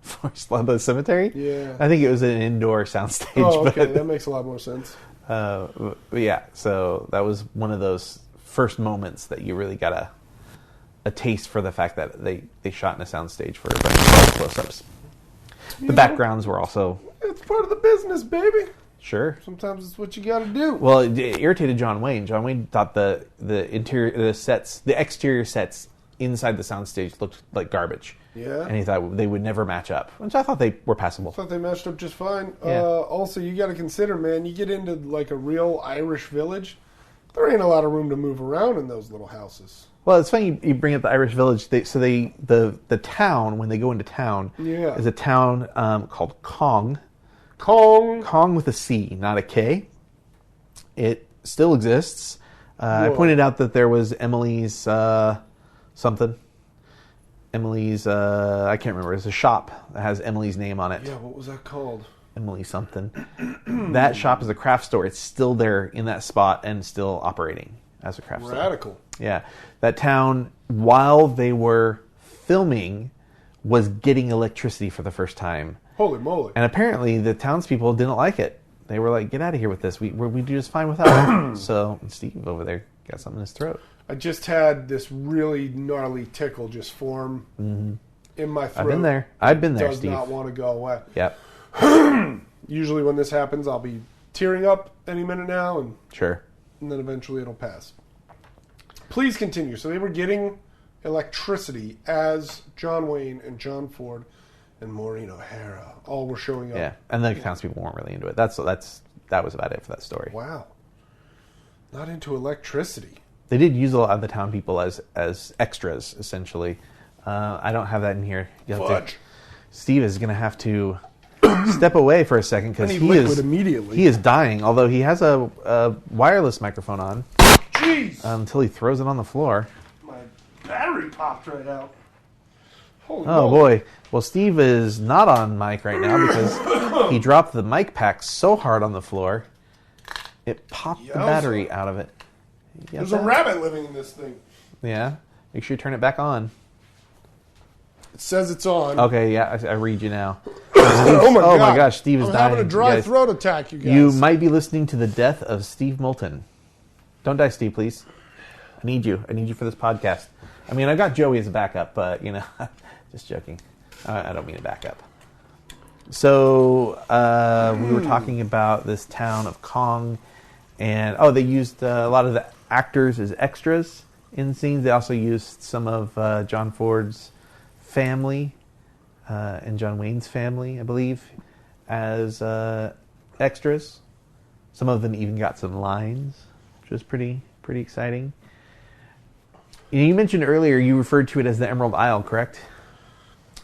Forest Lawn, the cemetery? Yeah. I think it was an indoor soundstage. Oh, okay. But, that makes a lot more sense. but yeah, so that was one of those first moments that you really got a taste for the fact that they shot in a soundstage for a bunch of close-ups. The backgrounds were also... It's part of the business, baby. Sure. Sometimes it's what you got to do. Well, it irritated John Wayne. John Wayne thought the exterior sets inside the soundstage looked like garbage. Yeah. And he thought they would never match up, which I thought they were passable. I thought they matched up just fine. Yeah. Also, you got to consider, man, you get into like a real Irish village, there ain't a lot of room to move around in those little houses. Well, it's funny you bring up the Irish village. The town, when they go into town, is a town called Cong. Cong with a C, not a K. It still exists. I pointed out that there was Emily's something. Emily's, I can't remember. It's a shop that has Emily's name on it. Yeah, what was that called? Emily something. That shop is a craft store. It's still there in that spot and still operating as a craft store. Radical. Yeah. That town, while they were filming, was getting electricity for the first time. Holy moly. And apparently the townspeople didn't like it. They were like, get out of here with this. We do just fine without it. So Steve over there got something in his throat. I just had this really gnarly tickle just form in my throat. I've been there, Does Steve. not want to go away. Yep. Usually when this happens, I'll be tearing up any minute now, and Sure. then eventually it'll pass. Please continue. So they were getting electricity as John Wayne and John Ford and Maureen O'Hara all were showing up. Yeah. And the townspeople weren't really into it. That was about it for that story. Wow. Not into electricity. They did use a lot of the town people as extras, essentially. I don't have that in here. Fudge. Steve is going to have to step away for a second because immediately. He is dying, although he has a wireless microphone on. Jeez! Until he throws it on the floor. My battery popped right out. Holy Oh, moly. boy. Well, Steve is not on mic right now because he dropped the mic pack so hard on the floor, it popped the battery out of it. There's a rabbit living in this thing. Yeah. Make sure you turn it back on. It says it's on. Okay, yeah, I read you now. Oh my gosh, Steve is I'm dying. having a dry You guys- throat attack, you guys. You might be listening to the death of Steve Moulton. Don't die, Steve, please. I need you. I need you for this podcast. I mean, I got Joey as a backup, but, just joking. I don't mean a backup. So, we were talking about this town of Kong, and, they used a lot of the actors as extras in scenes. They also used some of John Ford's family and John Wayne's family, I believe, as extras. Some of them even got some lines, which was pretty exciting. You mentioned earlier you referred to it as the Emerald Isle, correct?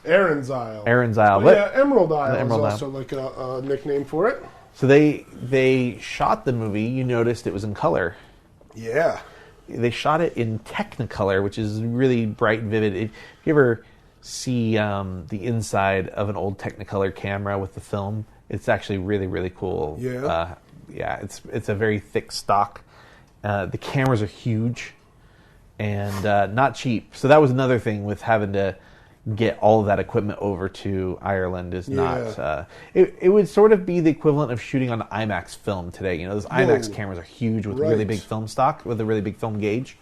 Aaron's Isle. Aaron's Isle. Well, yeah, Emerald Isle Emerald is also like a nickname for it. So they shot the movie. You noticed it was in color. Yeah. They shot it in Technicolor, which is really bright and vivid. If you ever see the inside of an old Technicolor camera with the film, it's actually really, really cool. Yeah. It's a very thick stock. The cameras are huge and not cheap. So that was another thing with having to get all of that equipment over to Ireland is not... it would sort of be the equivalent of shooting on IMAX film today. Those IMAX cameras are huge with really big film stock, with a really big film gauge.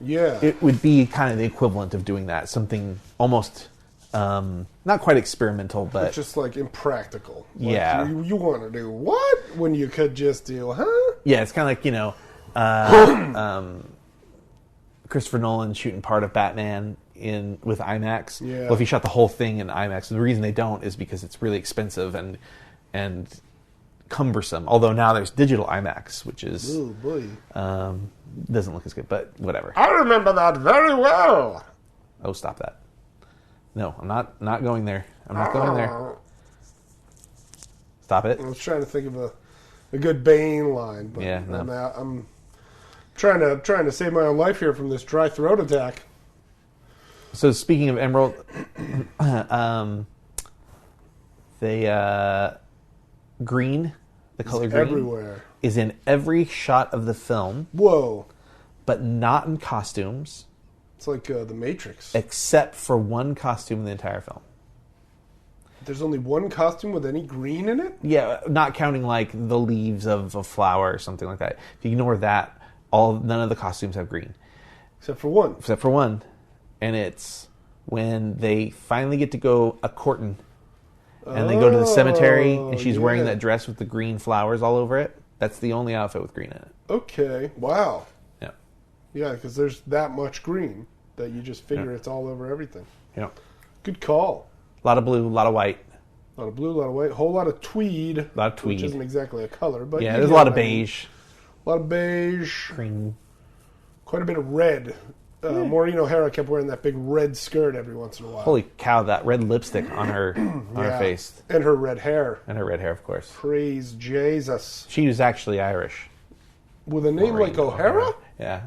Yeah. it would be kind of the equivalent of doing that. Something almost not quite experimental, but It's just like impractical. Like, Yeah. You want to do what when you could just do, huh? yeah, it's kind of like Christopher Nolan shooting part of Batman with IMAX. Yeah. Well, if he shot the whole thing in IMAX, the reason they don't is because it's really expensive and cumbersome. Although now there's digital IMAX, which is Oh boy. doesn't look as good, but whatever. I remember that very well. Oh, stop that! No, I'm not going there. I'm not going there. Stop it. I was trying to think of a good Bane line, but Yeah, no. I'm trying to save my own life here from this dry throat attack. So speaking of Emerald, green, the color green, Everywhere. is in every shot of the film, Whoa. but not in costumes, It's like The Matrix. except for one costume in the entire film. There's only one costume with any green in it? Yeah, not counting like the leaves of a flower or something like that. If you ignore that, none of the costumes have green, Except for one. except for one, and it's when they finally get to go a courting, and they go to the cemetery, and she's wearing yeah. that dress with the green flowers all over it. That's the only outfit with green in it. Okay. Wow. Yeah, Yeah, because there's that much green that you just figure Yeah. it's all over everything. yeah. Good call. A lot of blue, a lot of white. A lot of blue, a lot of white, a whole lot of tweed. A lot of tweed. Which isn't exactly a color, but Yeah, you there's a get lot of what I mean. beige, A lot of beige. cream. Quite a bit of red. Maureen O'Hara kept wearing that big red skirt every once in a while. Holy cow! That red lipstick on her Yeah. face, And her red hair. and her red hair, of course. Praise Jesus. She was actually Irish. With a name Maureen like O'Hara? Yeah.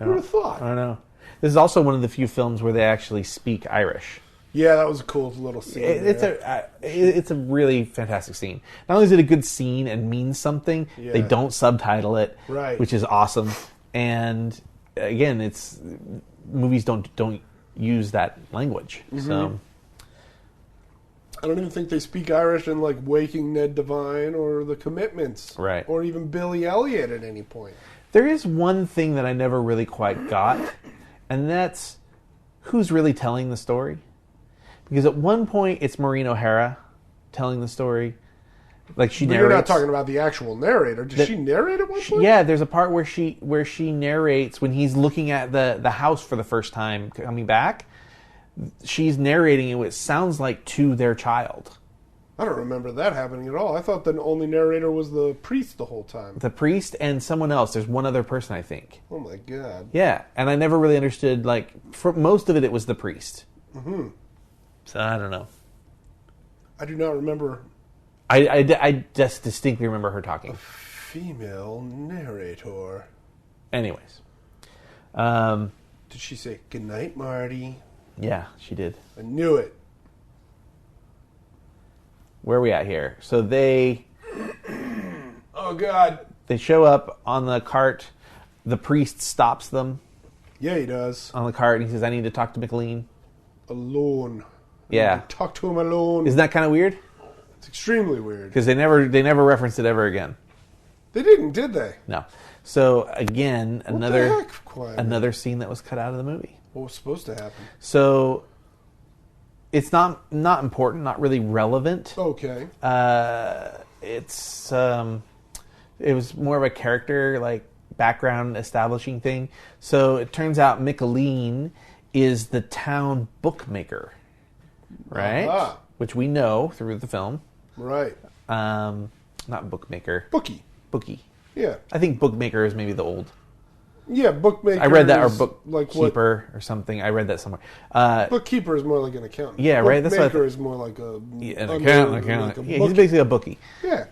Who would have thought? I don't know. This is also one of the few films where they actually speak Irish. Yeah, that was a cool little scene. It's a really fantastic scene. Not only is it a good scene and means something, they Yeah. don't subtitle it, Right. which is awesome. And again, movies don't use that language. Mm-hmm. So I don't even think they speak Irish in like Waking Ned Devine or The Commitments. Right. Or even Billy Elliot at any point. there is one thing that I never really quite got, and that's who's really telling the story. Because at one point it's Maureen O'Hara telling the story, like she But narrates. you're not talking about the actual narrator. Did she narrate at one point? Yeah, there's a part where she narrates when he's looking at the house for the first time coming back. She's narrating it. It sounds like to their child. I don't remember that happening at all. I thought the only narrator was the priest the whole time. The priest and someone else. There's one other person, I think. Oh my god. Yeah, and I never really understood. Like for most of it, it was the priest. Mm-hmm. So I don't know. I do not remember I just distinctly remember her talking. female narrator. Anyways, Did she say goodnight, Marty? yeah, she did. I knew it. Where are we at here? So they Oh god. show up on the cart. The priest stops them Yeah, he does. on the cart, and he says, "I need to talk to McLean." Alone. Yeah, Talk to him alone. isn't that kind of weird? It's extremely weird. Because they never referenced it ever again. They didn't, did they? No. So again, What another the heck, Quiet Man? another scene that was cut out of the movie. What was supposed to happen? So it's not important, not really relevant. Okay. It was more of a character like background establishing thing. So it turns out McLean is the town bookmaker, right? Aha. Which we know through the film. Right. Not bookmaker, Bookie. bookie. Yeah. I think bookmaker is maybe the old. Yeah, bookmaker. I read that, or is like what? bookkeeper or something. I read that somewhere. Bookkeeper is more like an accountant. Yeah, right, that's what I Bookmaker is more like a an under- accountant. like a Yeah, he's bookie. basically a bookie. Yeah.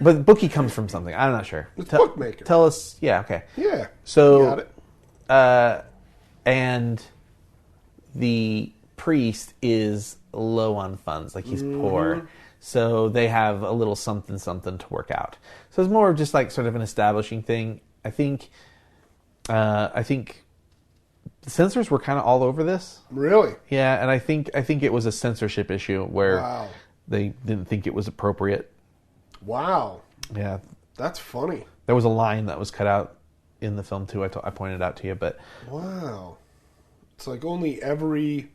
But bookie comes from something. I'm not sure. It's bookmaker. Tell us. Yeah, okay. Yeah. So, Got it. And the priest is low on funds, like he's poor. So they have a little something to work out. So it's more of just like sort of an establishing thing. I think the censors were kind of all over this. Really? Yeah, and I think it was a censorship issue where Wow. they didn't think it was appropriate. Wow. Yeah, That's funny. there was a line that was cut out in the film too. I pointed out to you, but Wow. It's like only every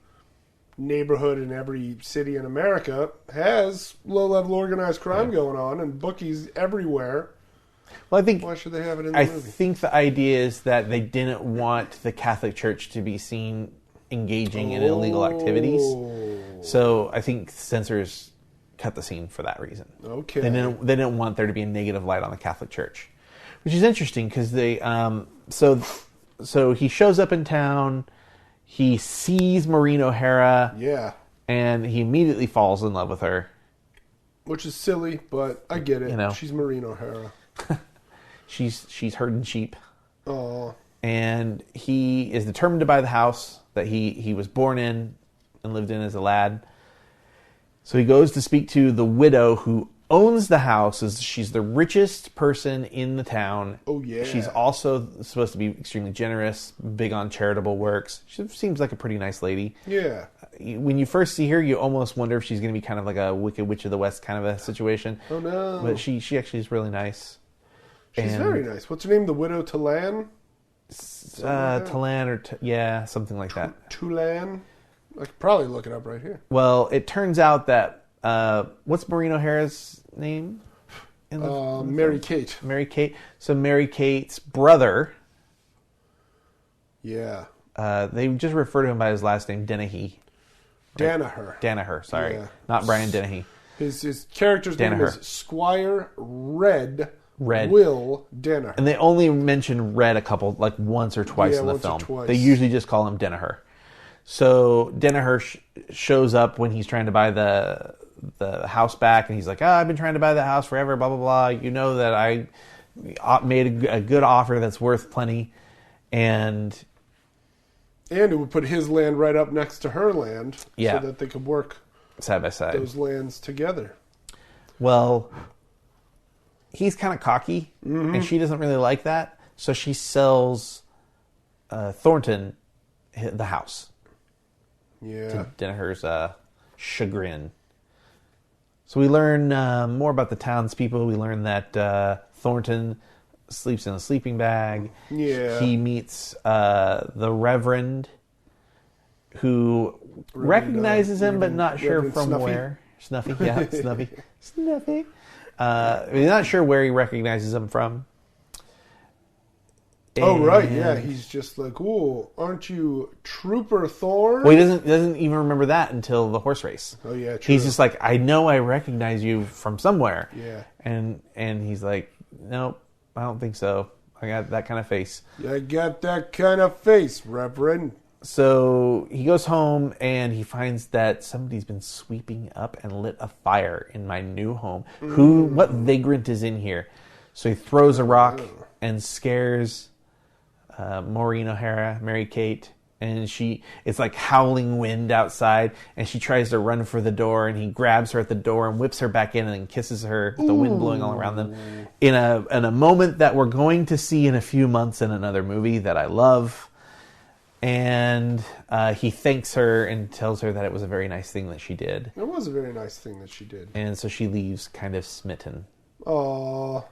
neighborhood in every city in America has low-level organized crime going on, and bookies everywhere. well, I think Why should they have it in the I movie? think the idea is that they didn't want the Catholic Church to be seen engaging in illegal activities. So I think censors cut the scene for that reason. Okay. They didn't want there to be a negative light on the Catholic Church, which is interesting because they so he shows up in town, he sees Maureen O'Hara, Yeah. and he immediately falls in love with her. Which is silly, but I get it. You know. She's Maureen O'Hara. She's herding sheep, Oh. and he is determined to buy the house that he was born in and lived in as a lad. So he goes to speak to the widow who owns the house. She's the richest person in the town. Oh, yeah. She's also supposed to be extremely generous, big on charitable works. She seems like a pretty nice lady. Yeah. When you first see her, you almost wonder if she's going to be kind of like a Wicked Witch of the West kind of a situation. Oh, no. But she actually is really nice. She's very nice. What's her name? The Widow Talan? Talan or something like that. Tulan? I could probably look it up right here. Well, it turns out that what's Maureen O'Hara's name? Mary Kate. Mary Kate. So Mary Kate's brother. Yeah. They just refer to him by his last name, Dennehy. Danaher. Sorry, Yeah. not Brian Dennehy. His character's name Danaher. is Squire Red Red. Will Danaher. And they only mention Red once or twice in the once or film. twice. They usually just call him Denneher. So Denneher shows up when he's trying to buy the house back, and he's like, I've been trying to buy the house forever, blah, blah, blah. You know that I made a good offer that's worth plenty. And it would put his land right up next to her land so that they could work side by side. those lands together. Well, he's kind of cocky, and she doesn't really like that. So she sells Thornton the house. Yeah. To Denneher's chagrin. So we learn more about the townspeople. We learn that Thornton sleeps in a sleeping bag. Yeah. He meets the Reverend, who recognizes him, but not sure Reverend from Snuffy. where. Snuffy, yeah, Snuffy. Snuffy. He's not sure where he recognizes him from. Oh, right, And- yeah. He's just like, ooh, aren't you Trooper Thorne? Well, he doesn't even remember that until the horse race. Oh, yeah, true. He's just like, I know I recognize you from somewhere. Yeah. And he's like, nope, I don't think so. I got that kind of face. I got that kind of face, Reverend. So he goes home and he finds that somebody's been sweeping up and lit a fire in my new home. What vagrant is in here? So he throws a rock and scares Maureen O'Hara, Mary Kate, and it's like howling wind outside, and she tries to run for the door, and he grabs her at the door and whips her back in and then kisses her with the wind blowing all around them in a moment that we're going to see in a few months in another movie that I love. And he thanks her and tells her that it was a very nice thing that she did. It was a very nice thing that she did. And so she leaves kind of smitten. Aww.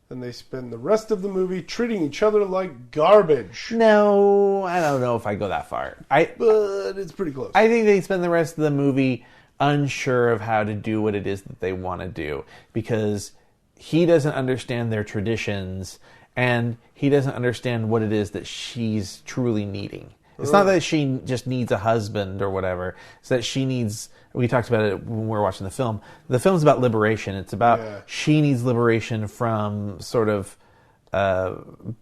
And they spend the rest of the movie treating each other like garbage. No, I don't know if I go that far. But it's pretty close. I think they spend the rest of the movie unsure of how to do what it is that they want to do, because he doesn't understand their traditions, and he doesn't understand what it is that she's truly needing. It's not that she just needs a husband or whatever. It's that she needs... We talked about it when we were watching the film. The film's about liberation. It's about she needs liberation from sort of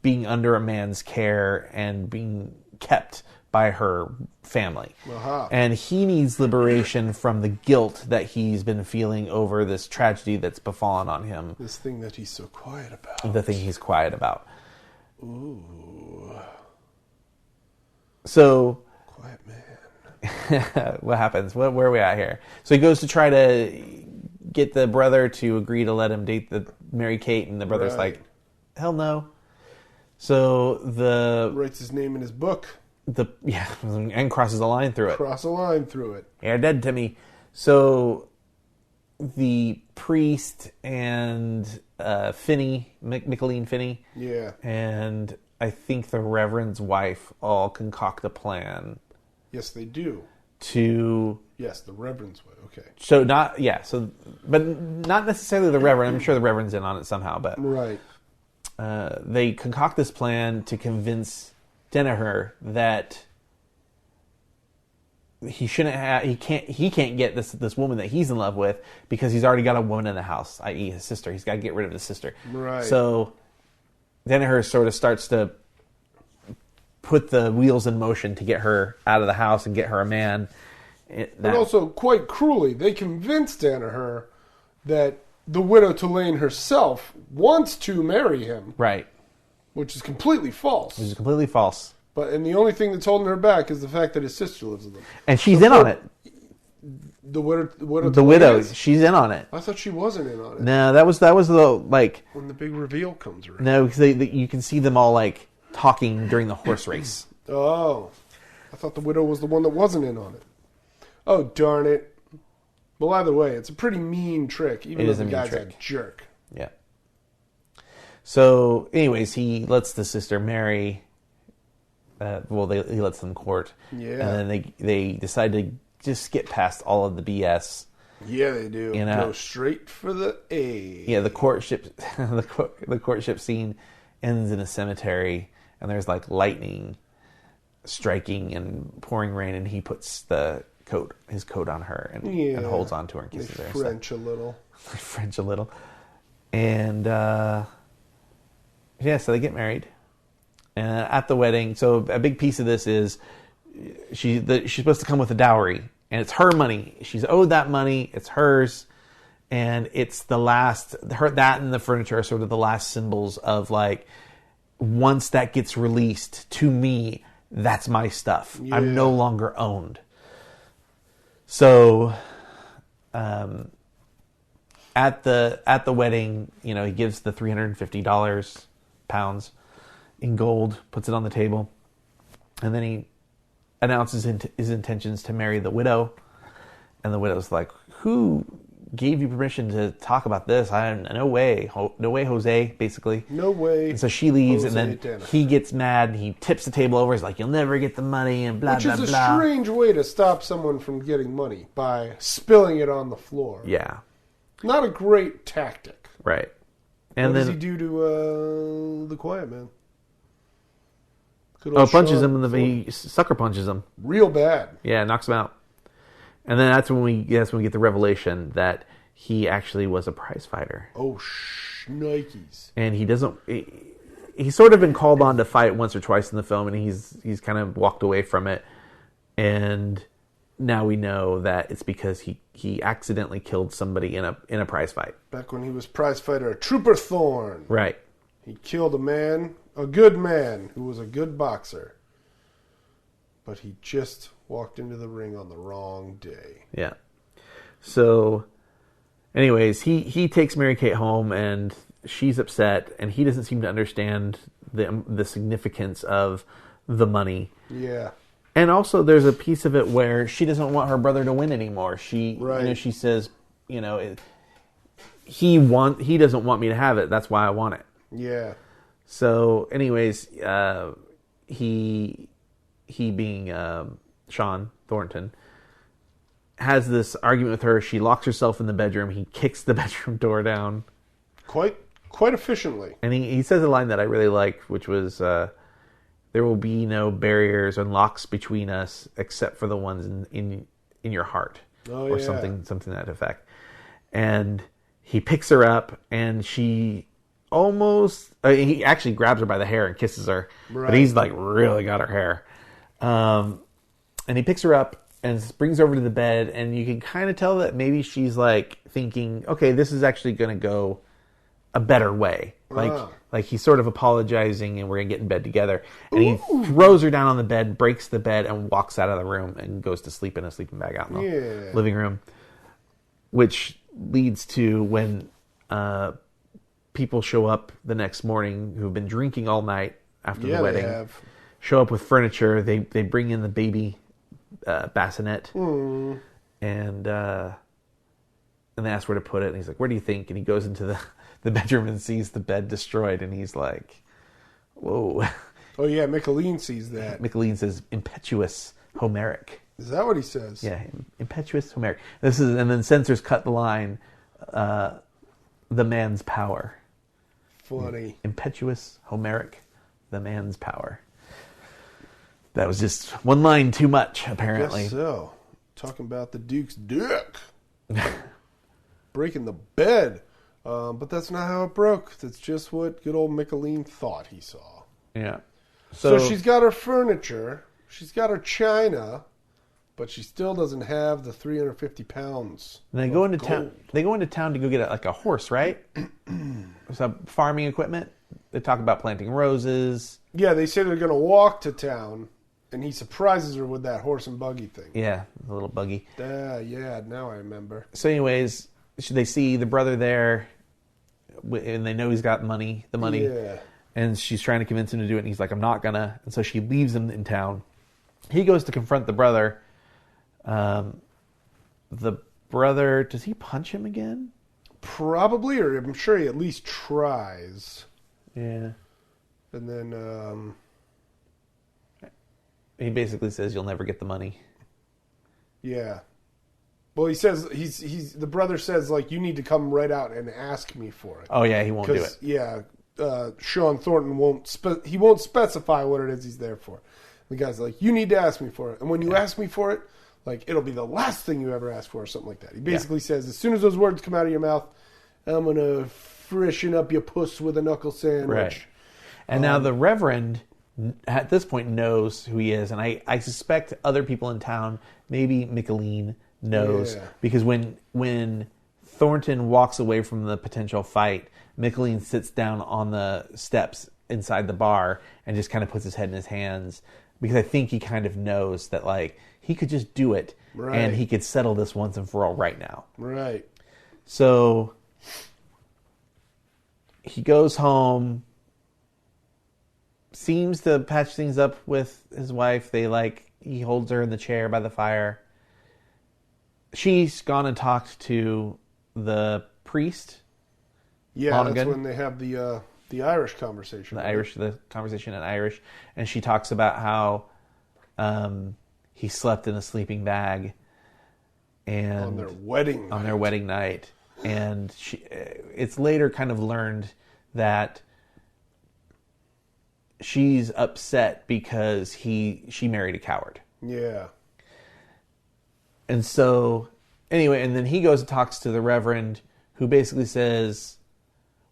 being under a man's care and being kept by her family. Uh-huh. And he needs liberation from the guilt that he's been feeling over this tragedy that's befallen on him. This thing that he's so quiet about. The thing he's quiet about. Ooh. So... Quiet man. What happens? Where are we at here? So he goes to try to get the brother to agree to let him date the Mary Kate, and the brother's like, hell no. So writes his name in his book. And crosses a line through it. Cross a line through it. You're dead to me. So the priest and Finney, Micheline Finney, and I think the Reverend's wife all concoct a plan. Yes, they do. Yes, the Reverend's wife. Okay. But not necessarily the Reverend. I'm sure the Reverend's in on it somehow. But right. They concoct this plan to convince Danaher that he can't get this woman that he's in love with because he's already got a woman in the house, i.e. his sister. He's got to get rid of his sister. Right. So Danaher sort of starts to put the wheels in motion to get her out of the house and get her a man. But also, quite cruelly, they convinced Danaher that the widow Tulane herself wants to marry him. Right. Which is completely false. And the only thing that's holding her back is the fact that his sister lives with him. And she's in on it. The widow, she's in on it. I thought she wasn't in on it. No, that was the like when the big reveal comes around. No, because you can see them all like talking during the horse race. Oh, I thought the widow was the one that wasn't in on it. Oh, darn it! Well, either way, it's a pretty mean trick, even though the guy's a jerk. Yeah. So, anyways, he lets the sister marry. He lets them court. Yeah. And then they decide to just skip past all of the BS. Yeah, they do. Go straight for the A. Yeah, the courtship, the courtship scene ends in a cemetery, and there's like lightning striking and pouring rain, and he puts his coat on her and holds on to her and kisses her. French a little. French a little. And so they get married. And at the wedding, so a big piece of this is she's supposed to come with a dowry, and it's her money. She's owed that money. It's hers, and it's the last. That and the furniture are sort of the last symbols of like, once that gets released to me, that's my stuff. Yeah. I'm no longer owned. So, at the wedding, he gives the $350 pounds in gold, puts it on the table, and then he announces his intentions to marry the widow. And the widow's like, "Who gave you permission to talk about this? No way, Jose." Basically, no way. And so she leaves, and then he gets mad. And he tips the table over. He's like, "You'll never get the money," and blah blah blah. Which is a strange way to stop someone from getting money, by spilling it on the floor. Yeah, not a great tactic. Right. And what does he do to the quiet man? Punches him in he sucker punches him real bad. Yeah, knocks him out. And then that's when we get the revelation that he actually was a prize fighter. Oh, Nikes. And he's sort of been called on to fight once or twice in the film, and he's kind of walked away from it. And now we know that it's because he accidentally killed somebody in a prize fight. Back when he was prize fighter, Trooper Thorne. Right. He killed a good man who was a good boxer. But he just walked into the ring on the wrong day. Yeah. So, anyways, he takes Mary-Kate home, and she's upset, and he doesn't seem to understand the significance of the money. Yeah. And also, there's a piece of it where she doesn't want her brother to win anymore. She says, he doesn't want me to have it. That's why I want it. Yeah. So, anyways, he being Sean Thornton has this argument with her. She locks herself in the bedroom. He kicks the bedroom door down quite efficiently. And he says a line that I really liked, which was, "There will be no barriers and locks between us except for the ones in your heart," or something to that effect. And he picks her up, and she he actually grabs her by the hair and kisses her, but he's like really got her hair. And he picks her up and brings her over to the bed, and you can kind of tell that maybe she's like thinking, okay, this is actually going to go a better way. Like he's sort of apologizing, and we're going to get in bed together. And he throws her down on the bed, breaks the bed, and walks out of the room and goes to sleep in a sleeping bag out in the living room. Which leads to when people show up the next morning who've been drinking all night after the wedding. Show up with furniture. They bring in the baby bassinet, and and they ask where to put it, and he's like, "Where do you think?" And he goes into the bedroom and sees the bed destroyed, and he's like, "Whoa." Oh yeah, Micheline sees that. Micheline says, "Impetuous Homeric." Is that what he says? Yeah, impetuous Homeric. And then censors cut the line, "The man's power." Funny. Impetuous Homeric, the man's power. That was just one line too much, apparently. Guess so. Talking about the Duke's dick. Breaking the bed. But that's not how it broke. That's just what good old Micheline thought he saw. Yeah. So she's got her furniture. She's got her china. But she still doesn't have the 350 pounds. And they go into town. They go into town to go get a horse, right? Some farming equipment. They talk about planting roses. Yeah, they say they're going to walk to town, and he surprises her with that horse and buggy thing. Yeah, the little buggy. Yeah, now I remember. So, anyways, they see the brother there, and they know he's got the money. Yeah. And she's trying to convince him to do it, and he's like, "I'm not gonna." And so she leaves him in town. He goes to confront the brother. The brother, does he punch him again? Probably, or I'm sure he at least tries. Yeah. And then He basically says, "You'll never get the money." yeah. Well, he says he's the brother says like you need to come right out and ask me for it. Oh yeah, he won't do it. Yeah, Sean Thornton won't specify what it is he's there for. The guy's like, you need to ask me for it, and when you ask me for it, like it'll be the last thing you ever ask for, or something like that. He basically says, as soon as those words come out of your mouth, I'm gonna freshen up your puss with a knuckle sandwich. Right. And now the Reverend, at this point, knows who he is, and I suspect other people in town, maybe Micheline, knows, because when Thornton walks away from the potential fight, Micheline sits down on the steps inside the bar and just kind of puts his head in his hands, because I think he kind of knows that like he could just do it and he could settle this once and for all right now. Right. So he goes home, seems to patch things up with his wife. He holds her in the chair by the fire. She's gone and talked to the priest. Yeah, Monaghan. That's when they have the Irish conversation. The conversation in Irish, and she talks about how he slept in a sleeping bag, and on their wedding night, and it's later kind of learned that she's upset because she married a coward. Yeah. And so, anyway, and then he goes and talks to the Reverend, who basically says,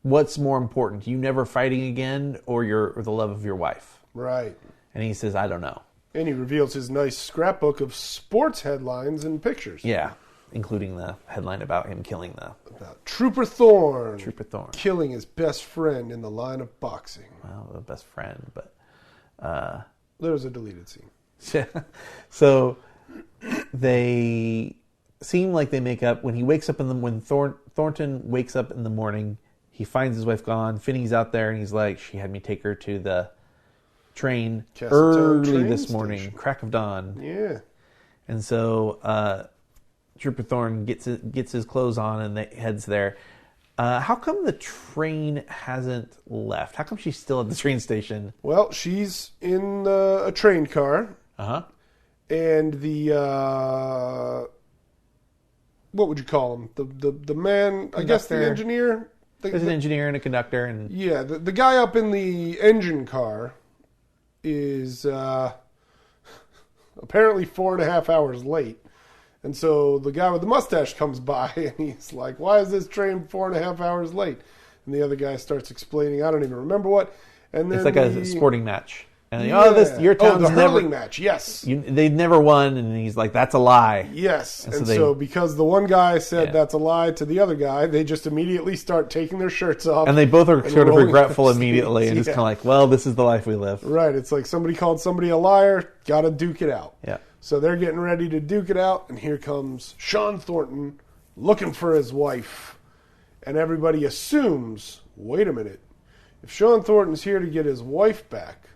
"What's more important, you never fighting again, or the love of your wife?" Right. And he says, "I don't know." And he reveals his nice scrapbook of sports headlines and pictures. Yeah, including the headline about him killing about Trooper Thorne. Trooper Thorne. Killing his best friend in the line of boxing. Well, the best friend, but... there was a deleted scene. So... They seem like they make up when he wakes up when Thornton wakes up in the morning. He finds his wife gone. Finney's out there, and he's like, "She had me take her to the train early this morning, crack of dawn." Yeah. And so Trooper Thorne gets his clothes on and heads there. How come the train hasn't left? How come she's still at the train station? Well, she's in a train car. Uh-huh. And the what would you call him? The man, conductor. I guess the engineer. There's an engineer and a conductor, and yeah, the guy up in the engine car is apparently 4.5 hours late, and so the guy with the mustache comes by and he's like, "Why is this train 4.5 hours late?" And the other guy starts explaining, I don't even remember what. And then it's like a sporting match. And your town's the hurling match, yes. They've never won, and he's like, "That's a lie." Yes, and so because the one guy said that's a lie to the other guy, they just immediately start taking their shirts off. And they both are sort of regretful immediately, and just kind of like, "Well, this is the life we live." Right, it's like somebody called somebody a liar, gotta duke it out. Yeah. So they're getting ready to duke it out, and here comes Sean Thornton looking for his wife. And everybody assumes, wait a minute, if Sean Thornton's here to get his wife back,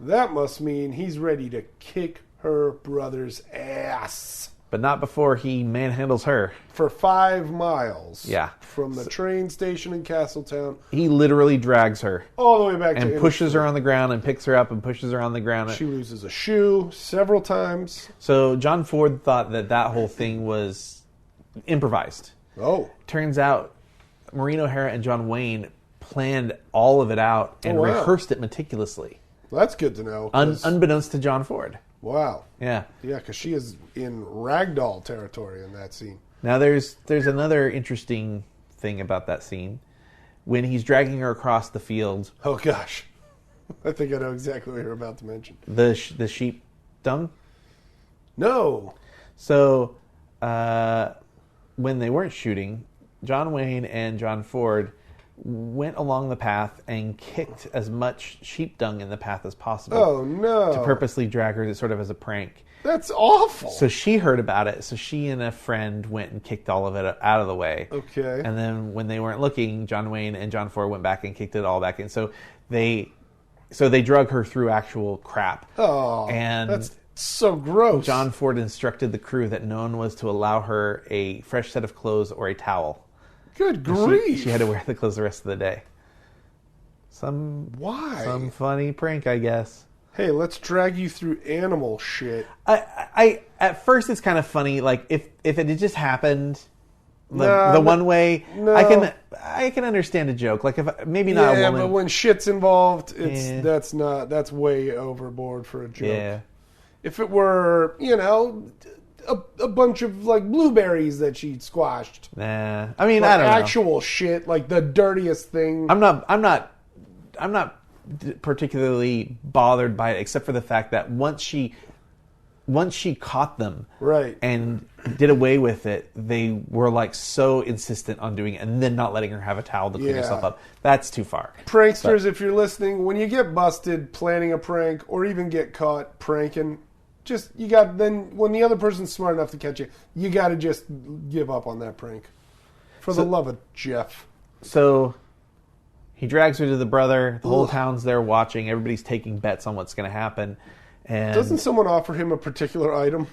that must mean he's ready to kick her brother's ass. but not before he manhandles her. For 5 miles. Yeah. From the train station in Castletown. He literally drags her. All the way back to and pushes her on the ground and picks her up and pushes her on the ground. She loses a shoe several times. So John Ford thought that whole thing was improvised. Oh. Turns out Maureen O'Hara and John Wayne planned all of it out and rehearsed it meticulously. Well, that's good to know. Unbeknownst to John Ford. Wow. Yeah. Yeah, because she is in ragdoll territory in that scene. Now there's another interesting thing about that scene. When he's dragging her across the field. Oh, gosh. I think I know exactly what you're about to mention. The sheep dung? No. So, when they weren't shooting, John Wayne and John Ford went along the path and kicked as much sheep dung in the path as possible. Oh, no. To purposely drag her sort of as a prank. That's awful. So she heard about it, so she and a friend went and kicked all of it out of the way. Okay. And then when they weren't looking, John Wayne and John Ford went back and kicked it all back in. So they drug her through actual crap. Oh, and that's so gross. John Ford instructed the crew that no one was to allow her a fresh set of clothes or a towel. Good grief. She had to wear the clothes the rest of the day. Why? Some funny prank, I guess. Hey, let's drag you through animal shit. I at first it's kind of funny. Like if it had just happened the one way, no. I can understand a joke. Like if maybe not a woman. Yeah, but when shit's involved, that's way overboard for a joke. Yeah. If it were, a bunch of like blueberries that she squashed. Nah. I mean, like I don't know. Actual shit, like the dirtiest thing. I'm not particularly bothered by it, except for the fact that once she caught them, right, and did away with it, they were like so insistent on doing it, and then not letting her have a towel to clean herself up. That's too far. Pranksters, if you're listening, when you get busted planning a prank or even get caught pranking, when the other person's smart enough to catch you, you got to just give up on that prank. For the love of Jeff. So he drags her to the brother. The whole town's there watching. Everybody's taking bets on what's going to happen. And doesn't someone offer him a particular item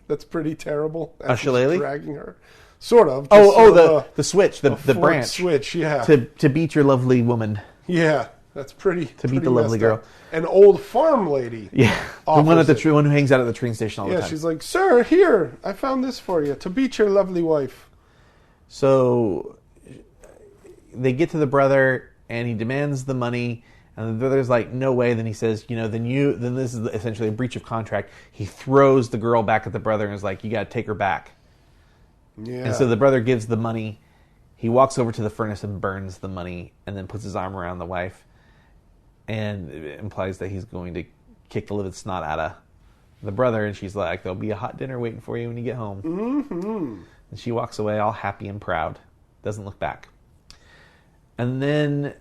that's pretty terrible? A shillelagh? Dragging her, sort of. The switch, the branch switch, yeah. To beat your lovely woman. Yeah, that's pretty. To beat the lovely girl. Up. An old farm lady. Yeah, the one at the one who hangs out at the train station all the time. Yeah, she's like, "Sir, here, I found this for you to beat your lovely wife." So they get to the brother, and he demands the money. And the brother's like, no way. Then he says, then this is essentially a breach of contract. He throws the girl back at the brother and is like, you got to take her back. Yeah. And so the brother gives the money. He walks over to the furnace and burns the money and then puts his arm around the wife. And it implies that he's going to kick the living snot out of the brother. And she's like, there'll be a hot dinner waiting for you when you get home. Mm-hmm. And she walks away all happy and proud. Doesn't look back. And then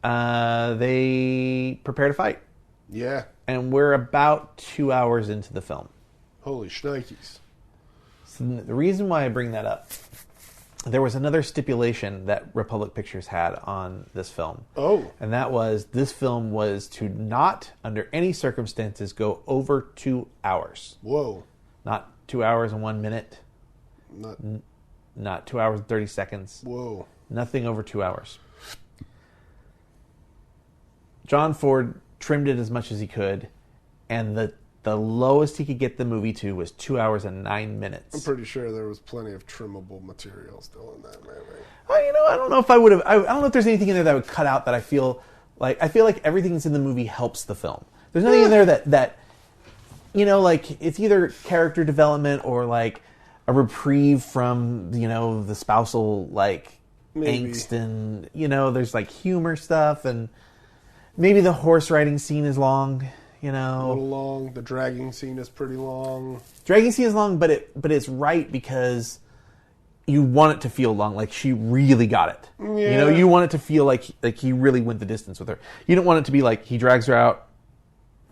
they prepare to fight. Yeah. And we're about 2 hours into the film. Holy shnikes. So the reason why I bring that up, there was another stipulation that Republic Pictures had on this film. Oh. And that was, this film was to not, under any circumstances, go over 2 hours. Whoa. Not 2 hours and 1 minute. Not 2 hours and 30 seconds. Whoa. Nothing over 2 hours. John Ford trimmed it as much as he could, and the lowest he could get the movie to was 2 hours and 9 minutes. I'm pretty sure there was plenty of trimmable material still in that movie. I don't know if I would have. I don't know if there's anything in there that I would cut out that I feel like everything that's in the movie helps the film. There's nothing in there that like it's either character development or like a reprieve from the spousal angst, and there's like humor stuff, and maybe the horse riding scene is long. A little long. The dragging scene is pretty long. Dragging scene is long, but it's right because you want it to feel long. Like she really got it. Yeah. You want it to feel like he really went the distance with her. You don't want it to be like he drags her out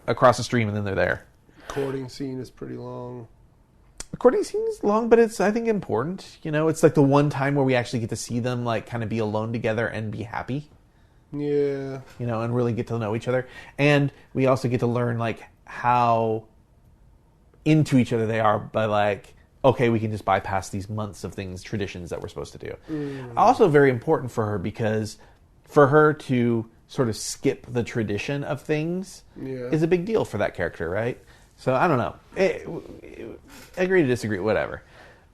across the stream and then they're there. Courting scene is pretty long. The courting scene is long, but it's, I think, important. It's like the one time where we actually get to see them like kind of be alone together and be happy. Yeah. And really get to know each other. And we also get to learn like how into each other they are by like okay, we can just bypass these months of traditions that we're supposed to do. Also very important for her because for her to sort of skip the tradition of things is a big deal for that character, right? So I don't know. Agree to disagree, whatever.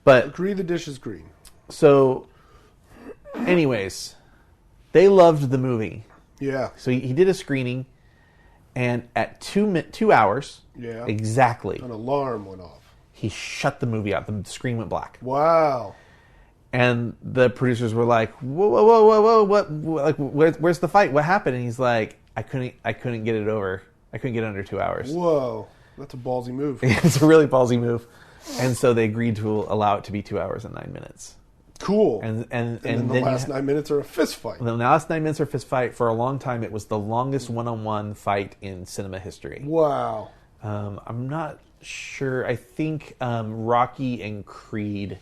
But Agree the dish is green. So, anyways, they loved the movie. Yeah. So he did a screening, and at 2 hours, exactly, an alarm went off. He shut the movie out. The screen went black. Wow. And the producers were like, "Whoa, whoa, whoa, whoa, whoa! What? Like, where's the fight? What happened?" And he's like, "I couldn't get it over. I couldn't get it under 2 hours." Whoa, that's a ballsy move. It's a really ballsy move. And so they agreed to allow it to be 2 hours and 9 minutes. Cool. And then the last 9 minutes are a fist fight. The last 9 minutes are a fist fight. For a long time, it was the longest one-on-one fight in cinema history. Wow. I'm not sure. I think Rocky and Creed,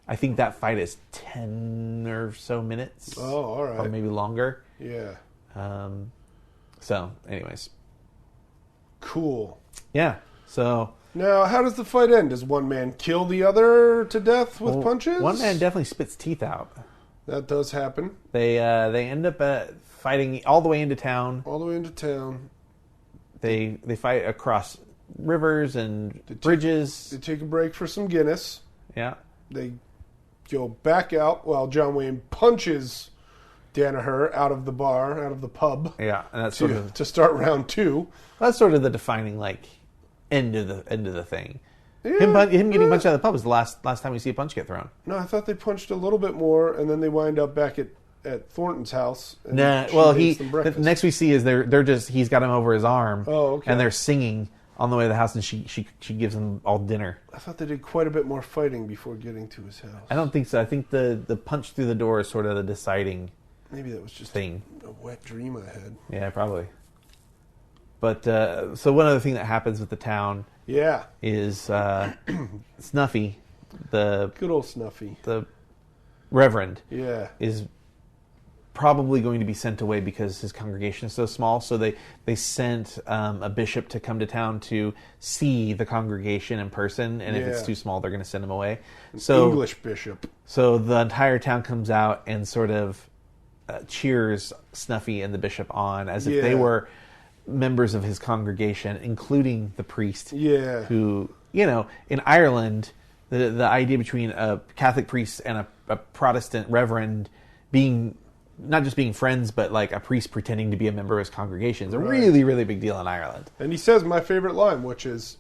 I think that fight is 10 or so minutes. Oh, all right. Or maybe longer. Yeah. So, anyways. Cool. Yeah. So... Now, how does the fight end? Does one man kill the other to death with punches? One man definitely spits teeth out. That does happen. They end up fighting all the way into town. All the way into town. They fight across rivers and bridges. They take a break for some Guinness. Yeah. They go back out while John Wayne punches Danaher out of the bar, out of the pub. Yeah, and that's to start round 2. That's sort of the defining end of the thing. Yeah, him getting punched out of the pub is the last time we see a punch get thrown. No, I thought they punched a little bit more, and then they wind up back at Thornton's house. Nah, well, the next we see is he's got him over his arm. Oh, okay. And they're singing on the way to the house, and she gives them all dinner. I thought they did quite a bit more fighting before getting to his house. I don't think so. I think the punch through the door is sort of the deciding. Maybe that was just thing. A wet dream I had. Yeah, probably. But so one other thing that happens with the town, is Snuffy, the good old Snuffy, the Reverend, is probably going to be sent away because his congregation is so small. So they sent a bishop to come to town to see the congregation in person, and if it's too small, they're going to send him away. English bishop. So the entire town comes out and sort of cheers Snuffy and the bishop on as if they were members of his congregation, including the priest, who, in Ireland, the idea between a Catholic priest and a Protestant reverend being, not just being friends, but like a priest pretending to be a member of his congregation is a really, really big deal in Ireland. And he says my favorite line, which is,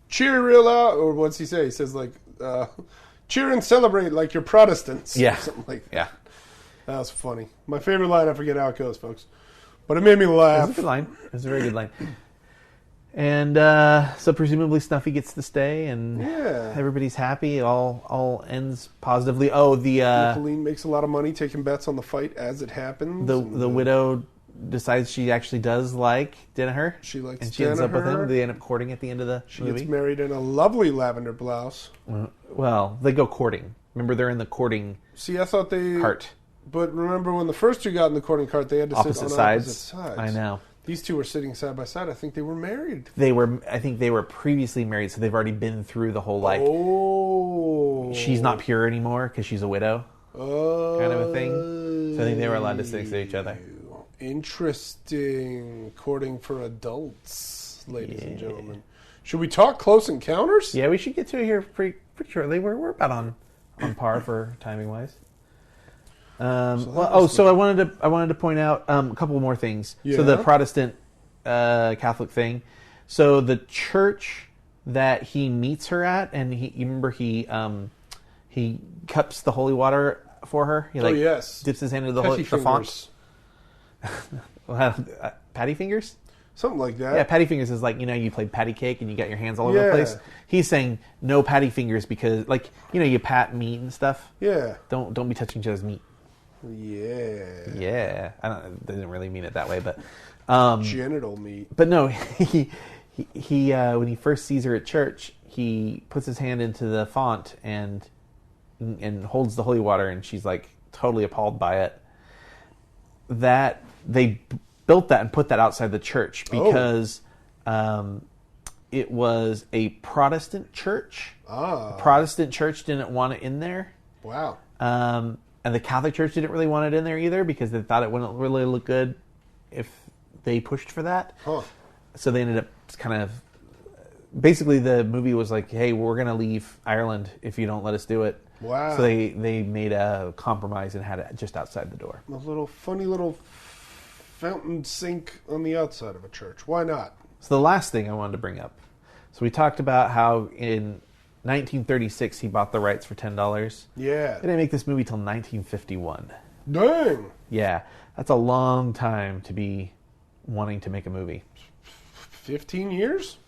cheer real loud, or what's he say? He says, like, cheer and celebrate like you're Protestants. Yeah. Something like that. Yeah. That was funny. My favorite line, I forget how it goes, folks. But it made me laugh. It was a good line. It was a very good line. And so presumably Snuffy gets to stay, and everybody's happy. It all ends positively. Oh, Nicolene makes a lot of money taking bets on the fight as it happens. The widow decides she actually does like Danaher. She likes and she ends up with him. They end up courting at the end of the movie. She gets married in a lovely lavender blouse. Well, they go courting. Remember, they're in the courting. See, I thought cart. But remember when the first two got in the courting cart, they had to sit on opposite sides. I know. These two were sitting side by side. I think they were married. I think they were previously married, so they've already been through the whole, like, she's not pure anymore because she's a widow kind of a thing. So I think they were allowed to sit next to each other. Interesting. Courting for adults, ladies and gentlemen. Should we talk Close Encounters? Yeah, we should get to it here pretty shortly. We're about on par for timing wise. So I wanted to point out a couple more things. Yeah. So the Protestant Catholic thing. So the church that he meets her at, and he cups the holy water for her. He dips his hand into the font. Patty fingers? Something like that. Yeah, patty fingers is like, you played patty cake and you got your hands all over the place. He's saying no patty fingers because, like, you pat meat and stuff. Yeah. Don't be touching each other's meat. Yeah. Yeah. I didn't really mean it that way, but genital meat. But no, he when he first sees her at church, he puts his hand into the font and holds the holy water, and she's like totally appalled by it. That they built that and put that outside the church because it was a Protestant church. Ah. The Protestant church didn't want it in there. Wow. And the Catholic Church didn't really want it in there either because they thought it wouldn't really look good if they pushed for that. Huh. So they ended up kind of... Basically, the movie was like, hey, we're going to leave Ireland if you don't let us do it. Wow. So they made a compromise and had it just outside the door. A funny little fountain sink on the outside of a church. Why not? So the last thing I wanted to bring up. So we talked about how in 1936 he bought the rights for $10. Yeah. They didn't make this movie till 1951. Dang. Yeah, that's a long time to be wanting to make a movie. 15 years?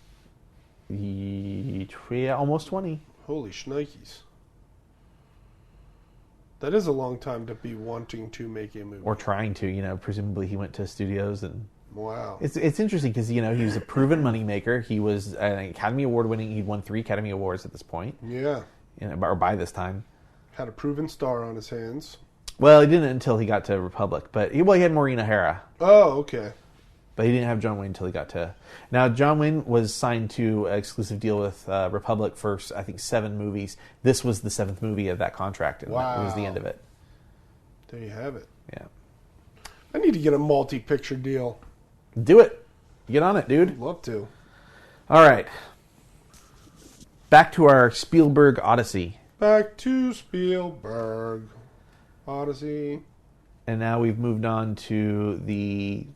Yeah, almost 20. Holy shnikes. That is a long time to be wanting to make a movie. Or trying to, presumably he went to studios and... Wow. It's interesting because, he was a proven moneymaker. He was an Academy Award winning. He'd won 3 Academy Awards at this point. Yeah. Or by this time. Had a proven star on his hands. Well, he didn't until he got to Republic. But he had Maureen O'Hara. Oh, okay. But he didn't have John Wayne until he got to... Now, John Wayne was signed to an exclusive deal with Republic for, I think, 7 movies. This was the 7th movie of that contract, and that was the end of it. There you have it. Yeah. I need to get a multi-picture deal. Do it. Get on it, dude. Love to. All right. Back to our Spielberg Odyssey. Back to Spielberg. Odyssey. And now we've moved on to the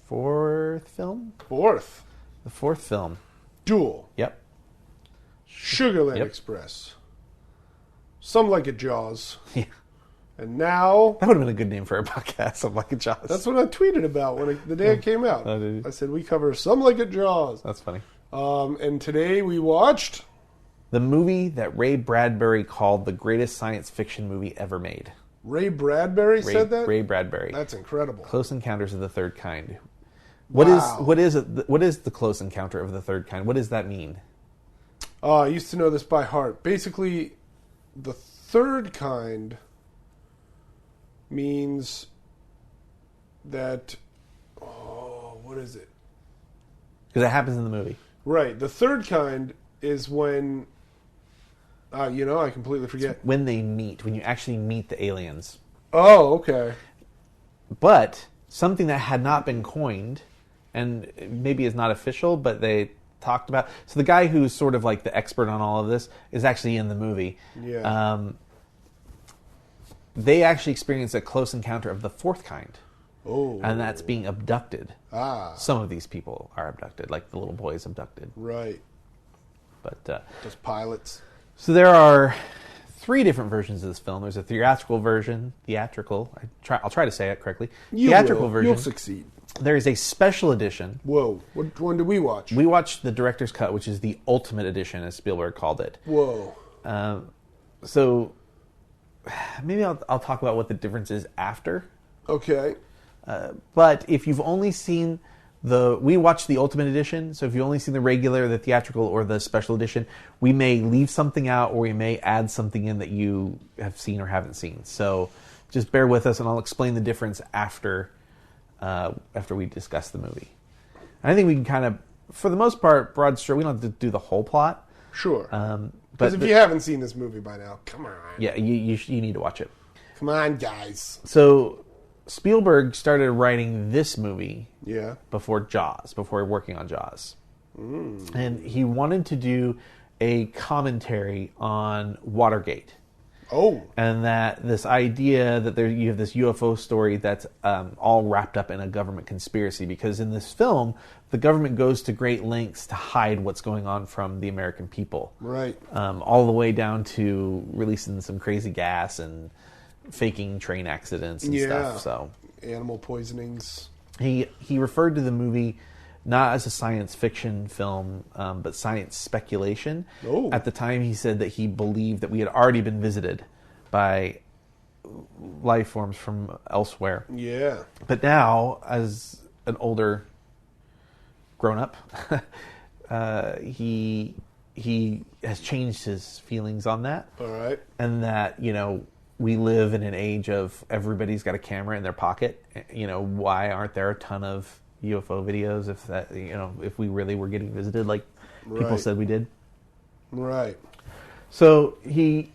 4th film? Fourth. The 4th film. Duel. Yep. Sugarland Yep. Express. Some Like It Jaws. Yeah. And now... That would have been a good name for a podcast. Some Like It Jaws. That's what I tweeted about the day it came out. Oh, did you? I said, we cover Some Like It Jaws. That's funny. And today we watched... The movie that Ray Bradbury called the greatest science fiction movie ever made. Ray Bradbury said that? Ray Bradbury. That's incredible. Close Encounters of the Third Kind. Wow. What is the Close Encounter of the Third Kind? What does that mean? I used to know this by heart. Basically, the third kind means that... Oh, what is it? Because it happens in the movie. Right. The third kind is when... I completely forget. When they meet, when you actually meet the aliens. Oh, okay. But something that had not been coined, and maybe is not official, but they talked about... So the guy who's sort of like the expert on all of this is actually in the movie. Yeah. They actually experience a close encounter of the 4th kind. Oh. And that's being abducted. Ah. Some of these people are abducted, like the little boy is abducted. Right. But Just pilots. so there are 3 different versions of this film. There's a theatrical version. I'll try to say it correctly. Theatrical version. You'll succeed. There is a special edition. Whoa. What one did we watch? We watched the director's cut, which is the ultimate edition, as Spielberg called it. Whoa. So maybe I'll talk about what the difference is after. Okay. But if you've only seen we watched the Ultimate Edition, so if you've only seen the regular, the theatrical, or the special edition, we may leave something out or we may add something in that you have seen or haven't seen. So just bear with us and I'll explain the difference after we discuss the movie. I think we can kind of, for the most part, broad stroke, we don't have to do the whole plot. Sure. But Because if you haven't seen this movie by now, come on. Yeah, you need to watch it. Come on, guys. So Spielberg started writing this movie Yeah. before working on Jaws. And he wanted to do a commentary on Watergate. Oh. And that this idea that you have this UFO story that's all wrapped up in a government conspiracy, because in this film, the government goes to great lengths to hide what's going on from the American people. Right. All the way down to releasing some crazy gas and faking train accidents and stuff. So animal poisonings. He referred to the movie not as a science fiction film, but science speculation. Oh. At the time, he said that he believed that we had already been visited by life forms from elsewhere. Yeah. But now, as an older grown-up, he has changed his feelings on that. All right. And that, we live in an age of everybody's got a camera in their pocket. Why aren't there a ton of UFO videos if we really were getting visited like people Right. said we did. Right. So he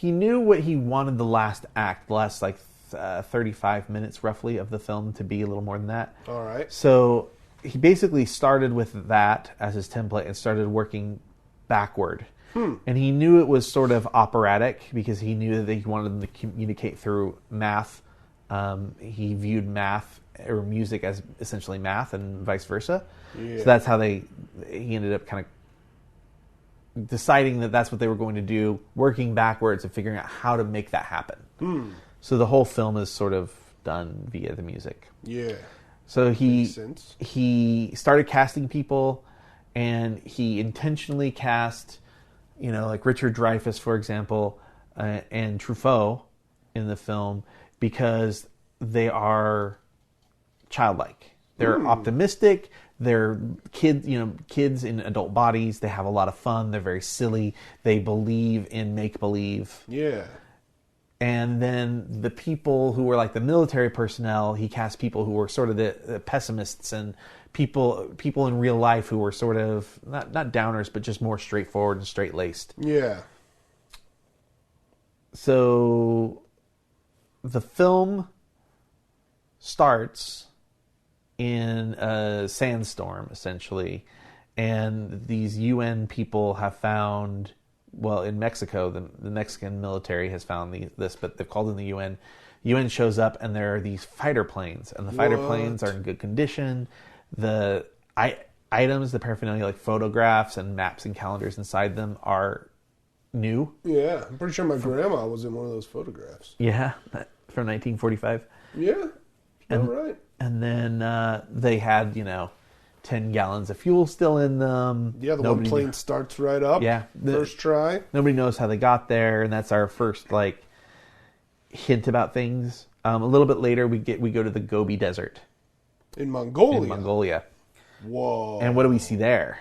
knew what he wanted the last 35 minutes roughly of the film to be, a little more than that. All right. So he basically started with that as his template and started working backward. And he knew it was sort of operatic because he knew that he wanted them to communicate through math. He viewed math or music as essentially math and vice versa. Yeah. So that's how he ended up kind of deciding that that's what they were going to do, working backwards and figuring out how to make that happen. So the whole film is sort of done via the music. Yeah. So Makes sense. he started casting people, and he intentionally cast, like Richard Dreyfuss, for example, and Truffaut in the film because they are childlike. They're optimistic. They're kids in adult bodies. They have a lot of fun. They're very silly. They believe in make-believe. Yeah. And then the people who were like the military personnel, he cast people who were sort of the pessimists and people in real life who were sort of not downers, but just more straightforward and straight-laced. Yeah. So the film starts in a sandstorm, essentially, and these UN people have found, well, in Mexico, the Mexican military has found this, but they've called in the UN. UN shows up, and there are these fighter planes, and the fighter planes are in good condition. The items, the paraphernalia, like photographs and maps and calendars inside them, are new. Yeah. I'm pretty sure my grandma was in one of those photographs. Yeah, from 1945. Yeah. All right. And then they had, 10 gallons of fuel still in them. Yeah, the one plane starts right up. Yeah. First try. Nobody knows how they got there, and that's our first, hint about things. A little bit later, we go to the Gobi Desert In Mongolia. in Mongolia. Whoa. And what do we see there?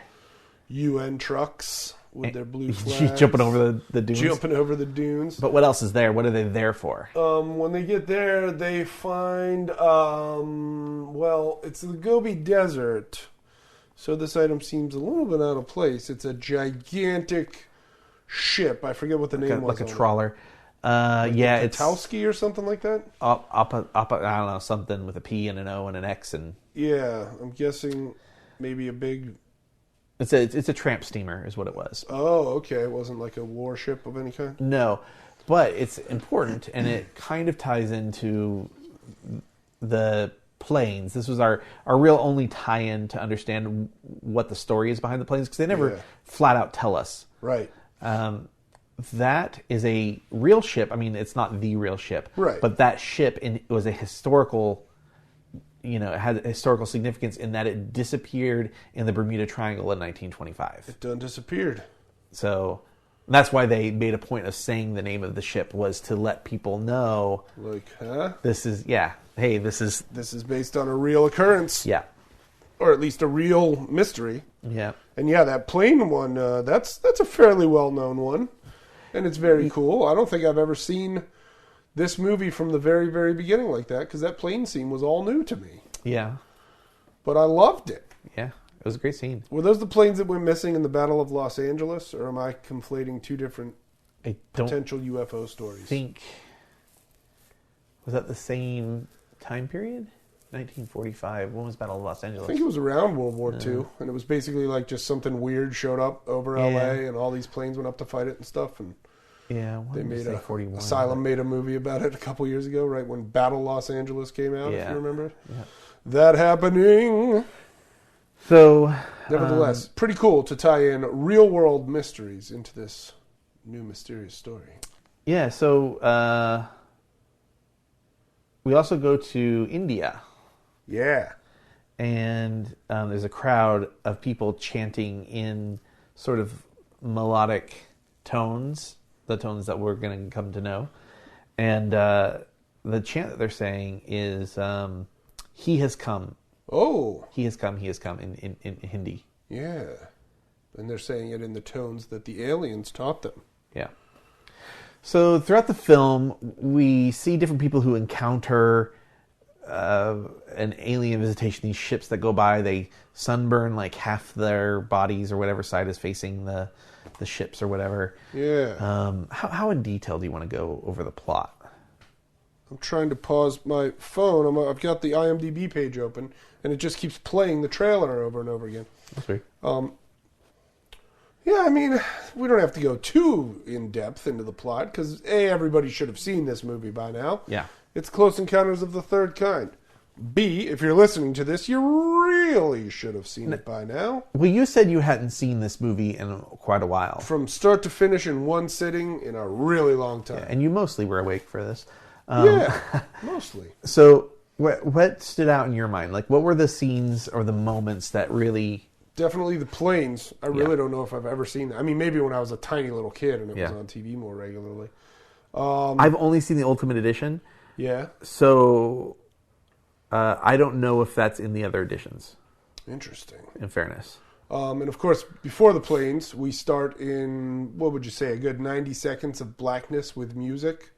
UN trucks with their blue flags. Jumping over the dunes. Jumping over the dunes. But what else is there? What are they there for? When they get there, they find, it's the Gobi Desert. So this item seems a little bit out of place. It's a gigantic ship. I forget what the name was. Like a trawler. It's Towski or something like that? I don't know, something with a P and an O and an X and... Yeah, I'm guessing maybe a big... It's a tramp steamer is what it was. Oh, okay. It wasn't like a warship of any kind? No, but it's important, and it kind of ties into the planes. This was our real only tie-in to understand what the story is behind the planes, because they never flat out tell us. Right. That is a real ship. I mean, it's not the real ship. Right. But that ship was a historical... it had historical significance in that it disappeared in the Bermuda Triangle in 1925. It done disappeared. So that's why they made a point of saying the name of the ship, was to let people know. Like, huh? This is, hey, this is... This is based on a real occurrence. Yeah. Or at least a real mystery. Yeah. And that plane one, that's a fairly well-known one. And it's very cool. I don't think I've ever seen this movie from the very, very beginning like that, because that plane scene was all new to me. Yeah. But I loved it. Yeah. It was a great scene. Were those the planes that went missing in the Battle of Los Angeles, or am I conflating two different I don't potential UFO stories? think... Was that the same time period? 1945. When was Battle of Los I Angeles? think it was around World War II, and it was basically like just something weird showed up over LA, and all these planes went up to fight it and stuff, and Yeah. they made a 41. Asylum made a movie about it a couple years ago, right when Battle Los Angeles came out, if Yeah. you remember. Yeah. That happening. So... Nevertheless, pretty cool to tie in real-world mysteries into this new mysterious story. Yeah, so we also go to India. Yeah. And there's a crowd of people chanting in sort of melodic tones, the tones that we're going to come to know. And the chant that they're saying is, "He has come. Oh. He has come, he has come," in Hindi. Yeah. And they're saying it in the tones that the aliens taught them. Yeah. So throughout the film, we see different people who encounter an alien visitation. These ships that go by, they sunburn like half their bodies or whatever side is facing the ships or whatever. Yeah. How in detail do you want to go over the plot? I'm trying to pause my phone. I've got the IMDb page open, and it just keeps playing the trailer over and over again. That's right. Yeah, I mean, we don't have to go too in-depth into the plot, because A, everybody should have seen this movie by now. Yeah. It's Close Encounters of the Third Kind. B, if you're listening to this, you really should have seen it by now. Well, you said you hadn't seen this movie in quite a while. From start to finish in one sitting in a really long time. And you mostly were awake for this. Yeah, mostly. So, what stood out in your mind? Like, what were the scenes or the moments that really... Definitely the planes. I really don't know if I've ever seen that. I mean, maybe when I was a tiny little kid and it was on TV more regularly. I've only seen the Ultimate Edition. Yeah. So, I don't know if that's in the other editions. Interesting. In fairness. And of course, before the planes, we start in, what would you say, a good 90 seconds of blackness with music.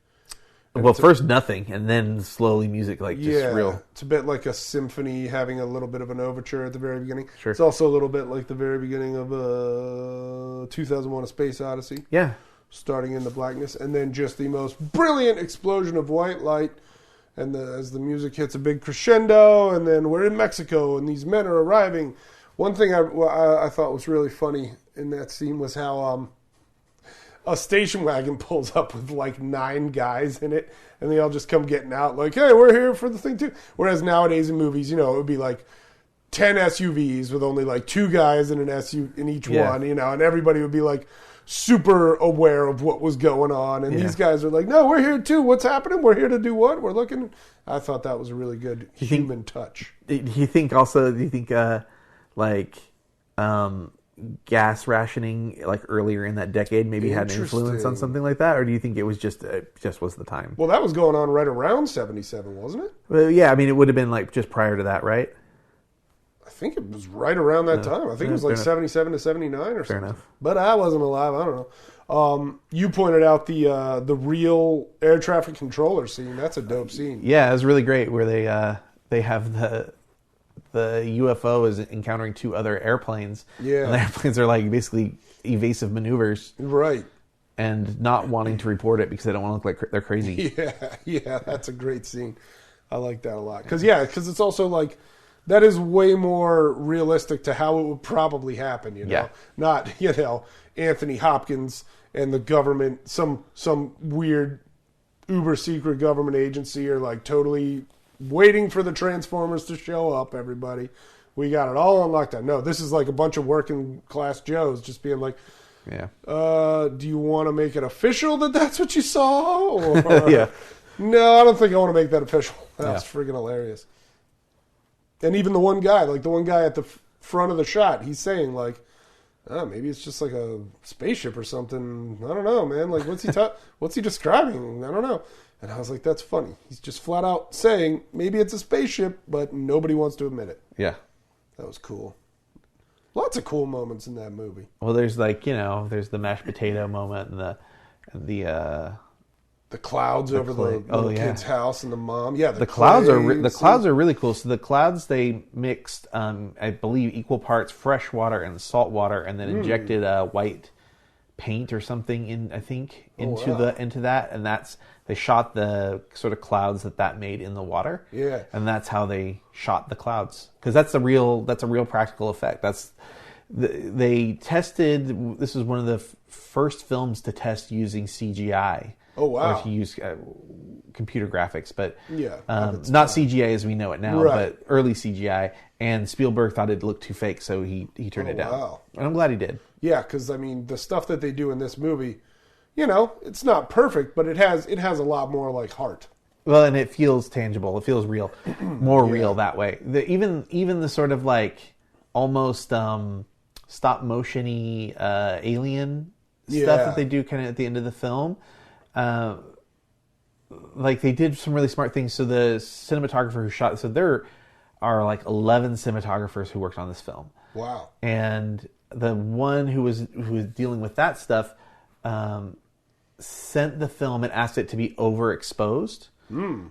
And well, first nothing, and then slowly music, like just real. It's a bit like a symphony having a little bit of an overture at the very beginning. Sure. It's also a little bit like the very beginning of 2001: A Space Odyssey. Yeah. Starting in the blackness, and then just the most brilliant explosion of white light. And as the music hits a big crescendo, and then we're in Mexico, and these men are arriving. One thing I thought was really funny in that scene was how a station wagon pulls up with like 9 guys in it, and they all just come getting out like, hey, we're here for the thing too. Whereas nowadays in movies, it would be like 10 SUVs with only like 2 guys in an SUV in each one, and everybody would be like super aware of what was going on. And these guys are like, no, we're here too. What's happening? We're here to do what? We're looking. I thought that was a really good human touch. Do you think gas rationing like earlier in that decade maybe had an influence on something like that, or do you think it was just was the time? Well, that was going on right around 77, wasn't it? Well, yeah, I mean, it would have been like just prior to that, right? I think it was right around that time. I think it was like 77 to 79 or something. Enough. But I wasn't alive. I don't know. You pointed out the real air traffic controller scene. That's a dope scene. Yeah, it was really great where they have the UFO is encountering 2 other airplanes. Yeah. And the airplanes are like basically evasive maneuvers. Right. And not wanting to report it because they don't want to look like they're crazy. Yeah, that's a great scene. I like that a lot. Because it's also like, that is way more realistic to how it would probably happen, Yeah. Not, Anthony Hopkins and the government, some weird uber secret government agency are like totally waiting for the Transformers to show up, everybody. We got it all on lockdown. No, this is like a bunch of working class Joes just being like, do you want to make it official that that's what you saw? Or, Yeah. No, I don't think I want to make that official. That's freaking hilarious. And even the one guy at the front of the shot, he's saying like, maybe it's just like a spaceship or something. I don't know, man. Like, what's he describing? I don't know. And I was like, that's funny. He's just flat out saying maybe it's a spaceship, but nobody wants to admit it. Yeah. That was cool. Lots of cool moments in that movie. Well, there's there's the mashed potato moment and the clouds over the little kid's house and the mom. Yeah, the clouds are really cool. So the clouds, they mixed, I believe, equal parts fresh water and salt water, and then injected white paint or something into that, and they shot the sort of clouds that made in the water. Yeah, and that's how they shot the clouds, because that's a real practical effect. They tested. This was one of the first films to test using CGI. Oh, wow. Or to use computer graphics, but not CGI as we know it now, but early CGI. And Spielberg thought it looked too fake, so he turned it down. Wow. And I'm glad he did. Yeah, because I mean, the stuff that they do in this movie, it's not perfect, but it has a lot more like heart. Well, and it feels tangible. It feels real, more real that way. Even the sort of like almost stop motion-y alien stuff that they do kind of at the end of the film. Like they did some really smart things. So the cinematographer who shot, so there are like 11 cinematographers who worked on this film. Wow. And the one who was dealing with that stuff sent the film and asked it to be overexposed.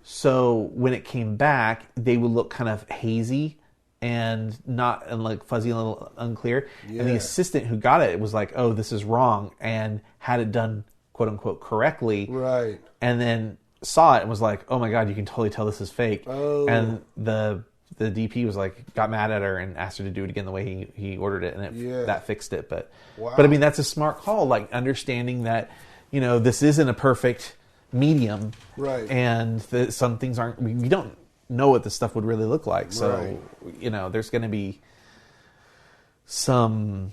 So when it came back, they would look kind of hazy and like fuzzy and a little unclear. Yeah. And the assistant who got it was like, "Oh, this is wrong," and had it done quote unquote correctly. Right. And then saw it and was like, "Oh my god, you can totally tell this is fake." Oh. And the DP was like, got mad at her and asked her to do it again the way he ordered it, and that fixed it. But Wow. but I mean, that's a smart call, like understanding that, you know, this isn't a perfect medium, right? And some things aren't. We don't know what this stuff would really look like, so Right. you know, there's going to be some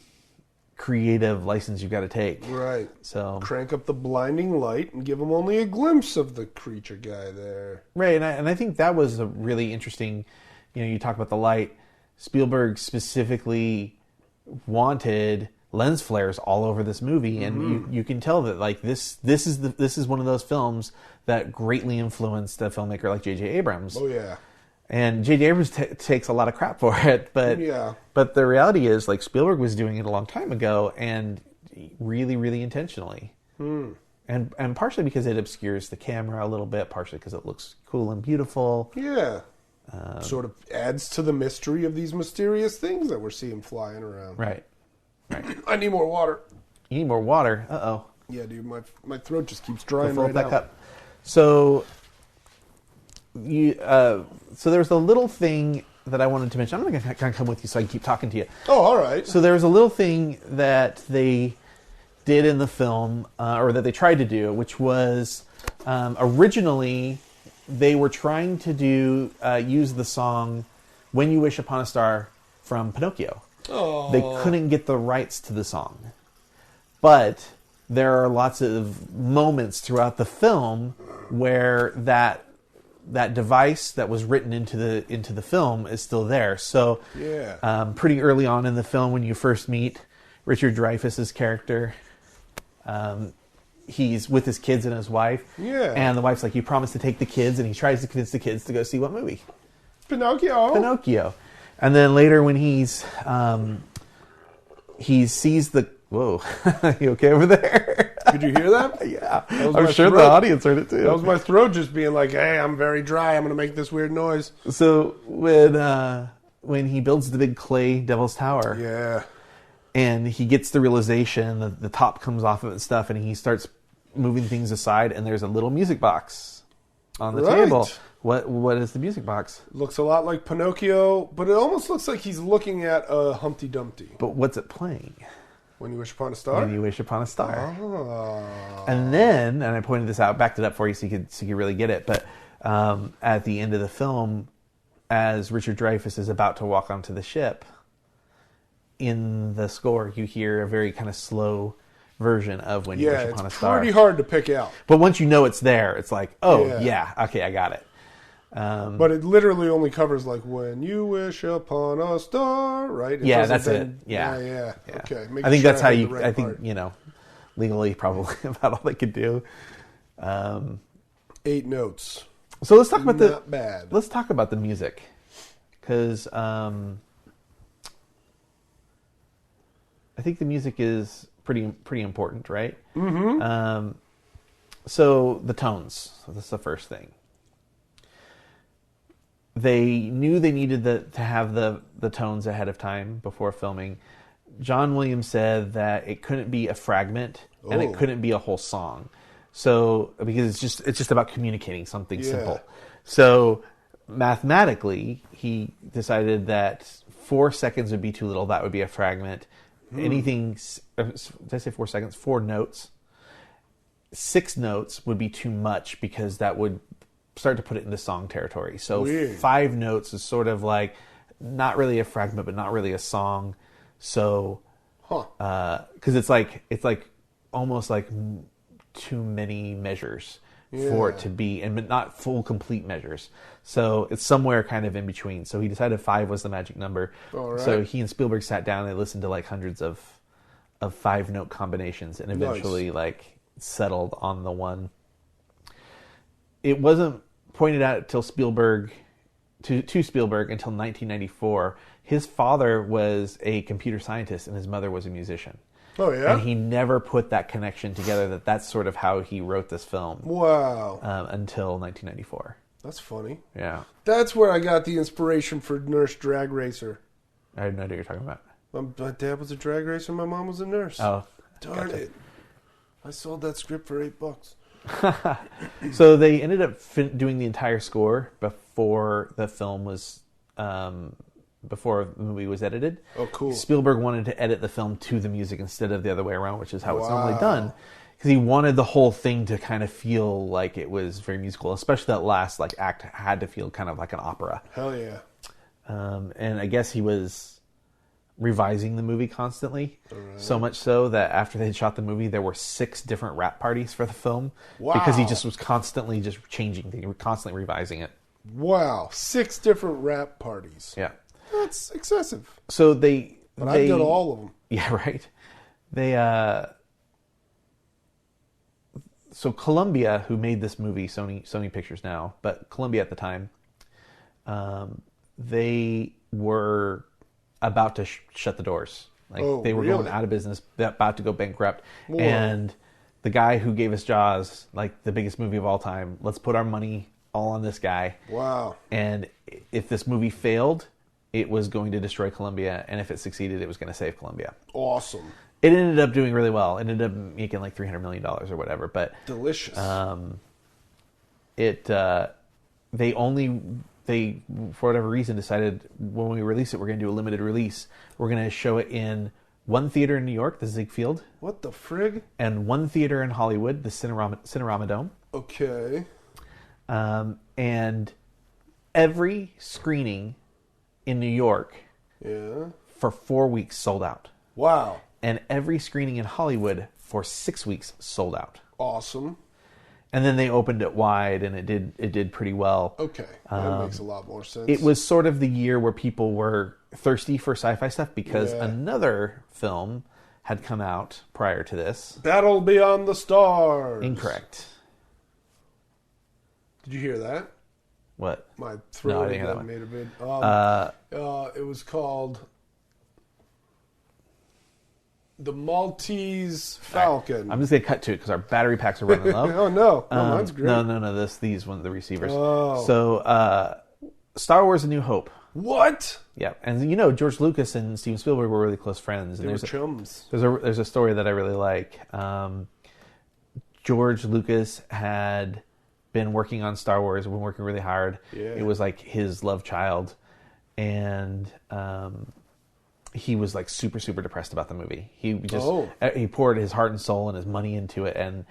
creative license you've got to take, Right. So Crank up the blinding light and give them only a glimpse of the creature guy there. right, and I think that was a really interesting. You know, you talk about the light. Spielberg specifically wanted lens flares all over this movie, and you can tell that like this is one of those films that greatly influenced a filmmaker like J.J. Abrams. Oh yeah. And J.J. Abrams takes a lot of crap for it, but but the reality is, like, Spielberg was doing it a long time ago, and really, really intentionally. And partially because it obscures the camera a little bit, partially because it looks cool and beautiful. Yeah. Sort of adds to the mystery of these mysterious things that we're seeing flying around. Right. I need more water. You need more water. Uh-oh. Yeah, dude, my throat just keeps drying Fill right that out. cup. So so there's a little thing that I wanted to mention. I'm going to come with you so I can keep talking to you. Oh, all right. So there was a little thing that they did in the film, or that they tried to do, which was originally they were trying to use the song "When You Wish Upon a Star" from Pinocchio. Oh. They couldn't get the rights to the song, but there are lots of moments throughout the film where that device that was written into the film is still there. So pretty early on in the film, when you first meet Richard Dreyfuss's character, he's with his kids and his wife. Yeah. And the wife's like, "You promised to take the kids," and he tries to convince the kids to go see what movie? Pinocchio. And then later when he sees the... Whoa. You okay over there? Did you hear that? Yeah. That I'm sure the audience heard it too. That was my throat just being like, "Hey, I'm very dry. I'm going to make this weird noise." So when he builds the big clay Devil's Tower... Yeah. And he gets the realization that the top comes off of it and stuff, and he starts moving things aside, and there's a little music box on the table. What is the music box? Looks a lot like Pinocchio, but it almost looks like he's looking at a Humpty Dumpty. But what's it playing? When You Wish Upon a Star? When You Wish Upon a Star. Oh. And then, and I pointed this out, backed it up for you so you could really get it, but at the end of the film, as Richard Dreyfuss is about to walk onto the ship, in the score, you hear a very kind of slow version of When You Wish Upon a Star. Yeah, it's pretty hard to pick out. But once you know it's there, it's like, oh, yeah okay, I got it. But it literally only covers like "When You Wish Upon a Star," right? Yeah, that's it. Yeah. Okay. I think that's how you. I think legally probably about all they could do. 8 notes. So let's talk about Not bad. Let's talk about the music, because I think the music is pretty important, right? Mm-hmm. So the tones. So that's the first thing. They knew they needed to have the tones ahead of time before filming. John Williams said that it couldn't be a fragment and it couldn't be a whole song. So because it's just about communicating something simple. So mathematically, he decided that 4 seconds would be too little. That would be a fragment. Anything, did I say 4 seconds? 4 notes. 6 notes would be too much because that would start to put it into song territory. So Weird. 5 notes is sort of like not really a fragment, but not really a song. So, because it's like almost like too many measures for it to be, and not full complete measures. So it's somewhere kind of in between. So he decided 5 was the magic number. All right. So he and Spielberg sat down and they listened to like hundreds of 5-note combinations and eventually like settled on the one. It wasn't pointed out till Spielberg until 1994. his father was a computer scientist and his mother was a musician. Oh, yeah? And he never put that connection together that's sort of how he wrote this film. Wow. Until 1994. That's funny. Yeah. That's where I got the inspiration for Nurse Drag Racer. I have no idea what you're talking about. My dad was a drag racer, my mom was a nurse. Oh. Darn it. I sold that script for $8. So they ended up doing the entire score before the film was... before the movie was edited. Oh, cool. Spielberg wanted to edit the film to the music instead of the other way around, which is how it's normally done. Because he wanted the whole thing to kind of feel like it was very musical, especially that last act had to feel kind of like an opera. Hell yeah. And I guess he was revising the movie constantly, so much so that after they shot the movie, there were 6 different rap parties for the film. Wow. Because he just was constantly just changing things, constantly revising it. Wow. 6 different rap parties. Yeah. That's excessive. So I'd go to all of them. Yeah, right. So Columbia, who made this movie, Sony Pictures now, but Columbia at the time, they were about to shut the doors. They were going out of business, about to go bankrupt. Whoa. And the guy who gave us Jaws, the biggest movie of all time, let's put our money all on this guy. Wow. And if this movie failed, it was going to destroy Columbia, and if it succeeded, it was going to save Columbia. Awesome. It ended up doing really well. It ended up making $300 million or whatever. But delicious. They for whatever reason decided when we release it, we're going to do a limited release. We're going to show it in one theater in New York, the Ziegfeld. What the frig? And one theater in Hollywood, the Cinerama Dome. Okay. And every screening in New York for 4 weeks sold out. Wow. And every screening in Hollywood for 6 weeks sold out. Awesome. And then they opened it wide, and it did pretty well. Okay, that makes a lot more sense. It was sort of the year where people were thirsty for sci-fi stuff because another film had come out prior to this. Battle Beyond the Stars. Incorrect. Did you hear that? What? My throat no, I didn't hear that one. made a bit. It was called The Maltese Falcon. I'm just going to cut to it because our battery packs are running low. Oh, no. Mine's great. No. These ones, the receivers. Oh. So, Star Wars A New Hope. What? Yeah. And George Lucas and Steven Spielberg were really close friends. And they were chums. There's a story that I really like. George Lucas had been working on Star Wars, been working really hard. Yeah. It was his love child. And he was super, super depressed about the movie. He just he poured his heart and soul and his money into it, and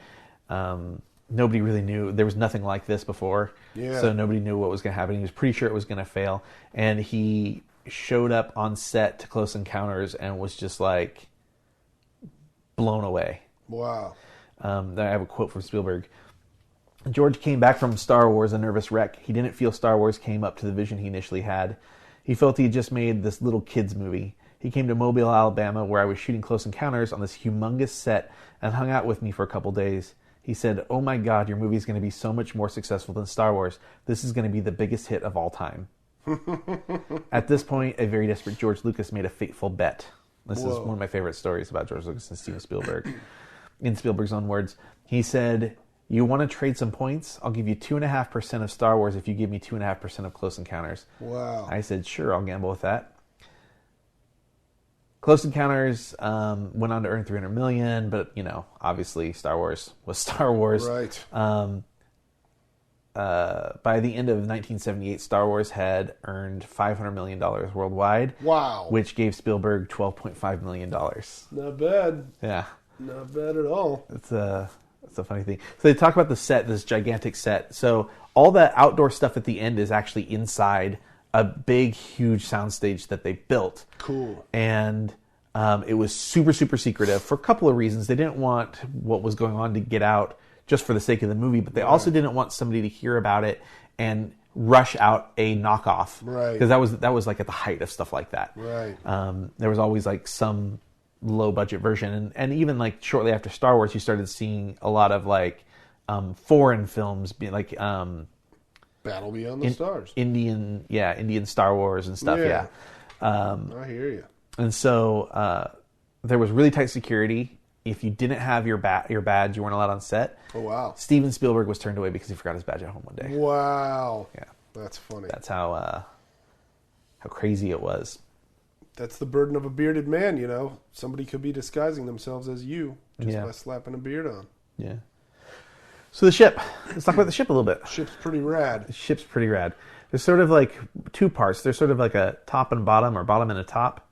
nobody really knew. There was nothing like this before, so nobody knew what was going to happen. He was pretty sure it was going to fail, and he showed up on set to Close Encounters and was just blown away. Wow. I have a quote from Spielberg. George came back from Star Wars a nervous wreck. He didn't feel Star Wars came up to the vision he initially had. He felt he had just made this little kid's movie. He came to Mobile, Alabama, where I was shooting Close Encounters on this humongous set and hung out with me for a couple days. He said, "Oh my God, your movie is going to be so much more successful than Star Wars. This is going to be the biggest hit of all time." At this point, a very desperate George Lucas made a fateful bet. This is one of my favorite stories about George Lucas and Steven Spielberg. In Spielberg's own words, he said, "You want to trade some points? I'll give you 2.5% of Star Wars if you give me 2.5% of Close Encounters." Wow. I said, "Sure, I'll gamble with that." Close Encounters went on to earn $300 million, but obviously Star Wars was Star Wars. Right. By the end of 1978, Star Wars had earned $500 million worldwide. Wow. Which gave Spielberg $12.5 million. Not bad. Yeah. Not bad at all. It's a funny thing. So they talk about the set, this gigantic set. So all the outdoor stuff at the end is actually inside a big, huge soundstage that they built. Cool. And it was super, super secretive for a couple of reasons. They didn't want what was going on to get out just for the sake of the movie, but they also didn't want somebody to hear about it and rush out a knockoff. Right. Because that was at the height of stuff like that. Right. There was always some low budget version, and even shortly after Star Wars, you started seeing a lot of foreign films being Battle Beyond the Stars. Indian Star Wars and stuff. Yeah. I hear you. And so there was really tight security. If you didn't have your badge, you weren't allowed on set. Oh, wow. Steven Spielberg was turned away because he forgot his badge at home one day. Wow. Yeah. That's funny. That's how crazy it was. That's the burden of a bearded man, you know. Somebody could be disguising themselves as you just by slapping a beard on. Yeah. So the ship. Let's talk about the ship a little bit. Ship's pretty rad. The ship's pretty rad. There's sort of like two parts. There's sort of like a top and bottom, or bottom and a top.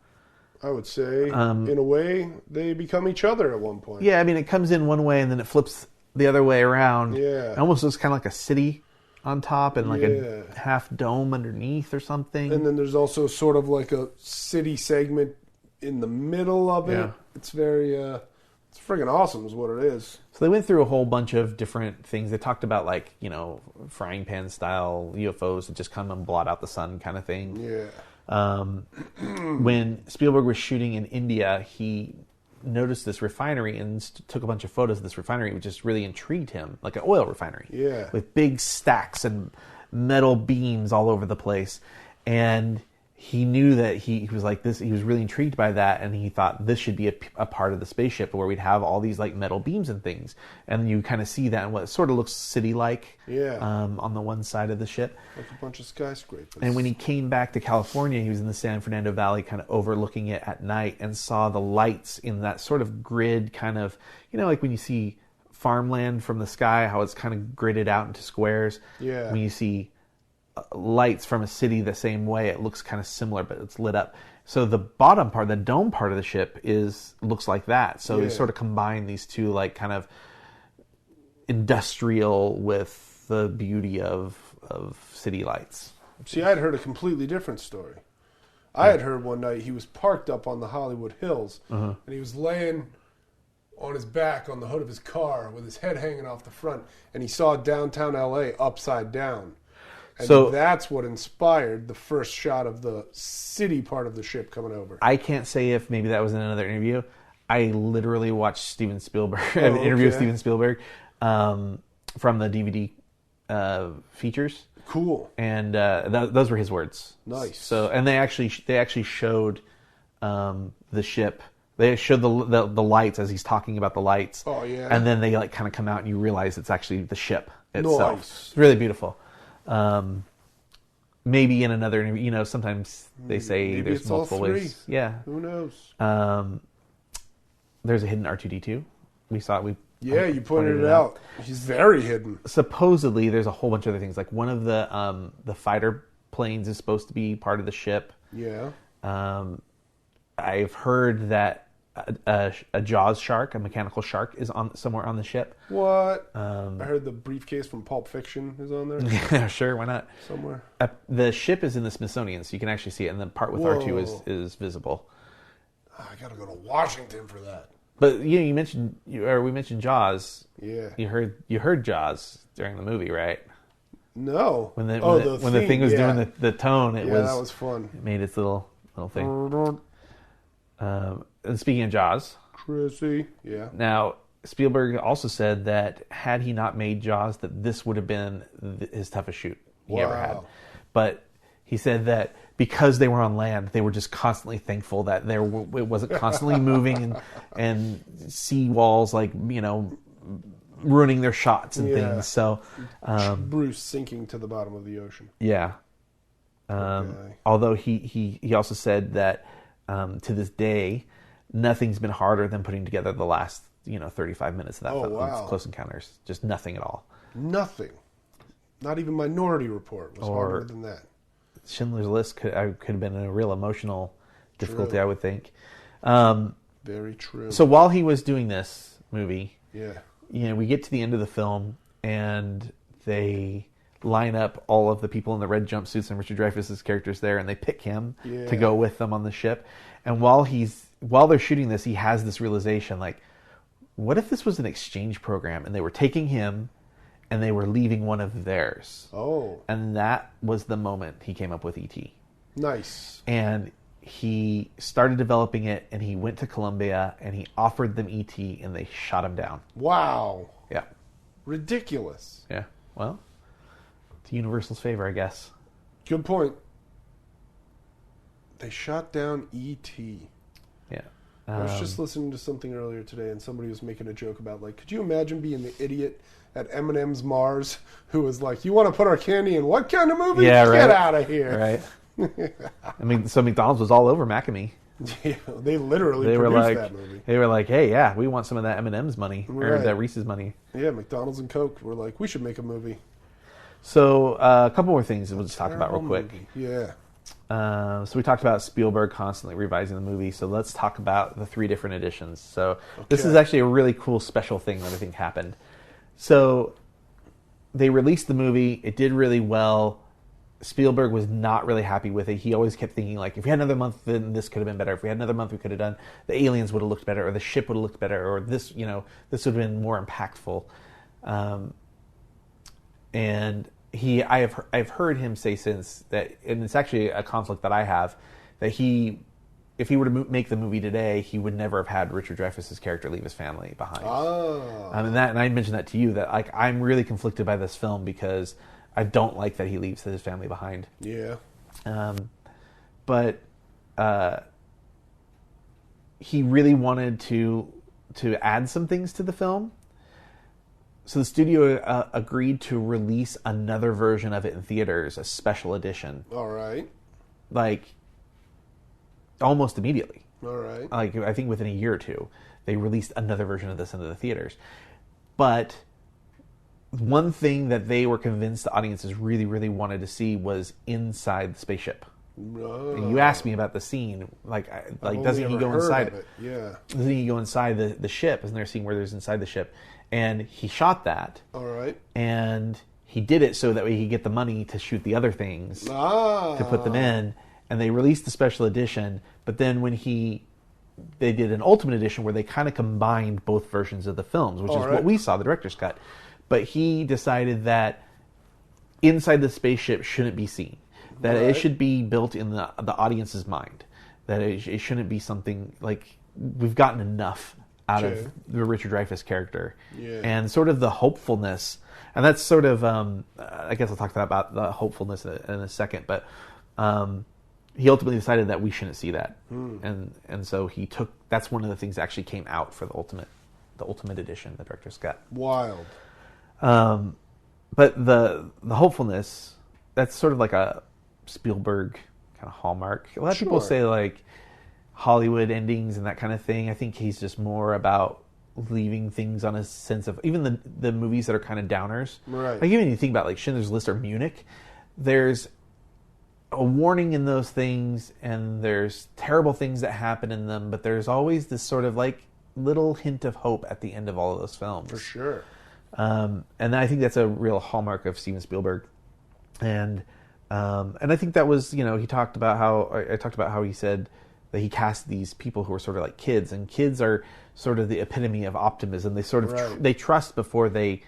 I would say, in a way, they become each other at one point. Yeah, I mean, it comes in one way and then it flips the other way around. Yeah. It almost looks kind of like a city on top and like a half dome underneath or something. And then there's also sort of like a city segment in the middle of it. Yeah. It's very, it's friggin' awesome is what it is. So they went through a whole bunch of different things. They talked about like, you know, frying pan style UFOs that just come and blot out the sun kind of thing. Yeah. When Spielberg was shooting in India, he noticed this refinery and took a bunch of photos of this refinery, which just really intrigued him, like an oil refinery. Yeah. With big stacks and metal beams all over the place. And he knew that he was like this. He was really intrigued by that, and he thought this should be a part of the spaceship where we'd have all these like metal beams and things. And you kind of see that in what sort of looks city-like. Yeah. On the one side of the ship. Like a bunch of skyscrapers. And when he came back to California, he was in the San Fernando Valley, kind of overlooking it at night, and saw the lights in that sort of grid, kind of, you know, like when you see farmland from the sky, how it's kind of gridded out into squares. Yeah. When you see lights from a city the same way, it looks kind of similar, but it's lit up. So the bottom part, the dome part of the ship, looks like that. So they sort of combine these two, like kind of industrial with the beauty of city lights. See, I had heard a completely different story. I had heard one night he was parked up on the Hollywood Hills, and he was laying on his back on the hood of his car with his head hanging off the front, and he saw downtown L.A. upside down. And so that's what inspired the first shot of the city part of the ship coming over. I can't say if maybe that was in another interview. I literally watched Steven Spielberg, an interview with Steven Spielberg from the DVD features. Cool. And those were his words. Nice. So, and they actually showed the ship. They showed the lights as he's talking about the lights. Oh yeah. And then they like kind of come out and you realize it's actually the ship itself. Nice. It's really beautiful. Maybe in another interview, you know, sometimes they say maybe there's it's multiple all three. ways. Yeah. Who knows? There's a hidden R2-D2. We saw it. You pointed it out. He's very hidden. Supposedly, there's a whole bunch of other things. Like one of the fighter planes is supposed to be part of the ship. Yeah. I've heard that a Jaws shark, a mechanical shark, is somewhere on the ship. What? I heard the briefcase from Pulp Fiction is on there. Yeah, sure, why not? Somewhere. The ship is in the Smithsonian, so you can actually see it, and the part with R2 is visible. I gotta go to Washington for that. But we mentioned Jaws. Yeah. You heard Jaws during the movie, right? No. When the thing was doing the tone, that was fun. It made its little thing. And speaking of Jaws, Chrissy, yeah. Now Spielberg also said that had he not made Jaws, that this would have been his toughest shoot he ever had. But he said that because they were on land, they were just constantly thankful that it wasn't constantly moving and sea walls, like, you know, ruining their shots and things. So Bruce sinking to the bottom of the ocean. Yeah. Although he also said that to this day, nothing's been harder than putting together the last 35 minutes of that film. Wow. Close Encounters. Just nothing at all. Nothing. Not even Minority Report was harder than that. Schindler's List could have been a real emotional difficulty, I would think. Very true. So while he was doing this movie, yeah, we get to the end of the film and they line up all of the people in the red jumpsuits and Richard Dreyfuss's characters there, and they pick him to go with them on the ship. And while they're shooting this, he has this realization, like, what if this was an exchange program and they were taking him and they were leaving one of theirs? Oh. And that was the moment he came up with E.T. Nice. And he started developing it, and he went to Columbia and he offered them E.T. and they shot him down. Wow. Yeah. Ridiculous. Yeah. Well, to Universal's favor, I guess. Good point. They shot down E.T. Yeah. I was just listening to something earlier today, and somebody was making a joke about, like, could you imagine being the idiot at M&M's Mars who was like, you want to put our candy in what kind of movie? Yeah, right. Get out of here. Right. I mean, so McDonald's was all over Macamee. Yeah, they literally They were produced like, that movie. they were like, hey, yeah, we want some of that M&M's money or Right. that Reese's money. Yeah, McDonald's and Coke were like, we should make a movie. So a couple more things we'll just talk about real Terrible quick. movie. Yeah. So we talked about Spielberg constantly revising the movie. So let's talk about the 3 different editions. So this is actually a really cool special thing that I think happened. So they released the movie. It did really well. Spielberg was not really happy with it. He always kept thinking, like, if we had another month, then this could have been better. If we had another month, we could have done, the aliens would have looked better, or the ship would have looked better, or this, this would have been more impactful. And I've heard him say since that, and it's actually a conflict that I have, that if he were to make the movie today, he would never have had Richard Dreyfuss's character leave his family behind. Oh. And I mentioned that to you, that like I'm really conflicted by this film because I don't like that he leaves his family behind. Yeah. But he really wanted to add some things to the film. So the studio agreed to release another version of it in theaters, a special edition. All right. Like, almost immediately. All right. Like, I think within a year or two, they released another version of this into the theaters. But one thing that they were convinced the audiences really, really wanted to see was inside the spaceship. Oh. And you asked me about the scene, doesn't he go inside it? Yeah. Doesn't he go inside the ship? Isn't there a scene where there's inside the ship? And he shot that. All right. And he did it so that way he could get the money to shoot the other things to put them in. And they released the special edition. But then when they did an ultimate edition where they kind of combined both versions of the films, which is what we saw, the director's cut. But he decided that inside the spaceship shouldn't be seen. That it should be built in the audience's mind. That it shouldn't be something like we've gotten enough out of the Richard Dreyfuss character. Yeah. And sort of the hopefulness. And that's sort of, I guess I'll talk about the hopefulness in a second. But he ultimately decided that we shouldn't see that. And so that's one of the things that actually came out for the ultimate edition, the director's cut. Wild. But the hopefulness, that's sort of like a Spielberg kind of hallmark. A lot of people say like Hollywood endings and that kind of thing. I think he's just more about leaving things on a sense of, even the movies that are kind of downers. Right. Like even you think about like Schindler's List or Munich, there's a warning in those things and there's terrible things that happen in them, but there's always this sort of like little hint of hope at the end of all of those films. For sure. And I think that's a real hallmark of Steven Spielberg. And I think that was, he talked about how he said that he cast these people who are sort of like kids, and kids are sort of the epitome of optimism. They sort of they trust before they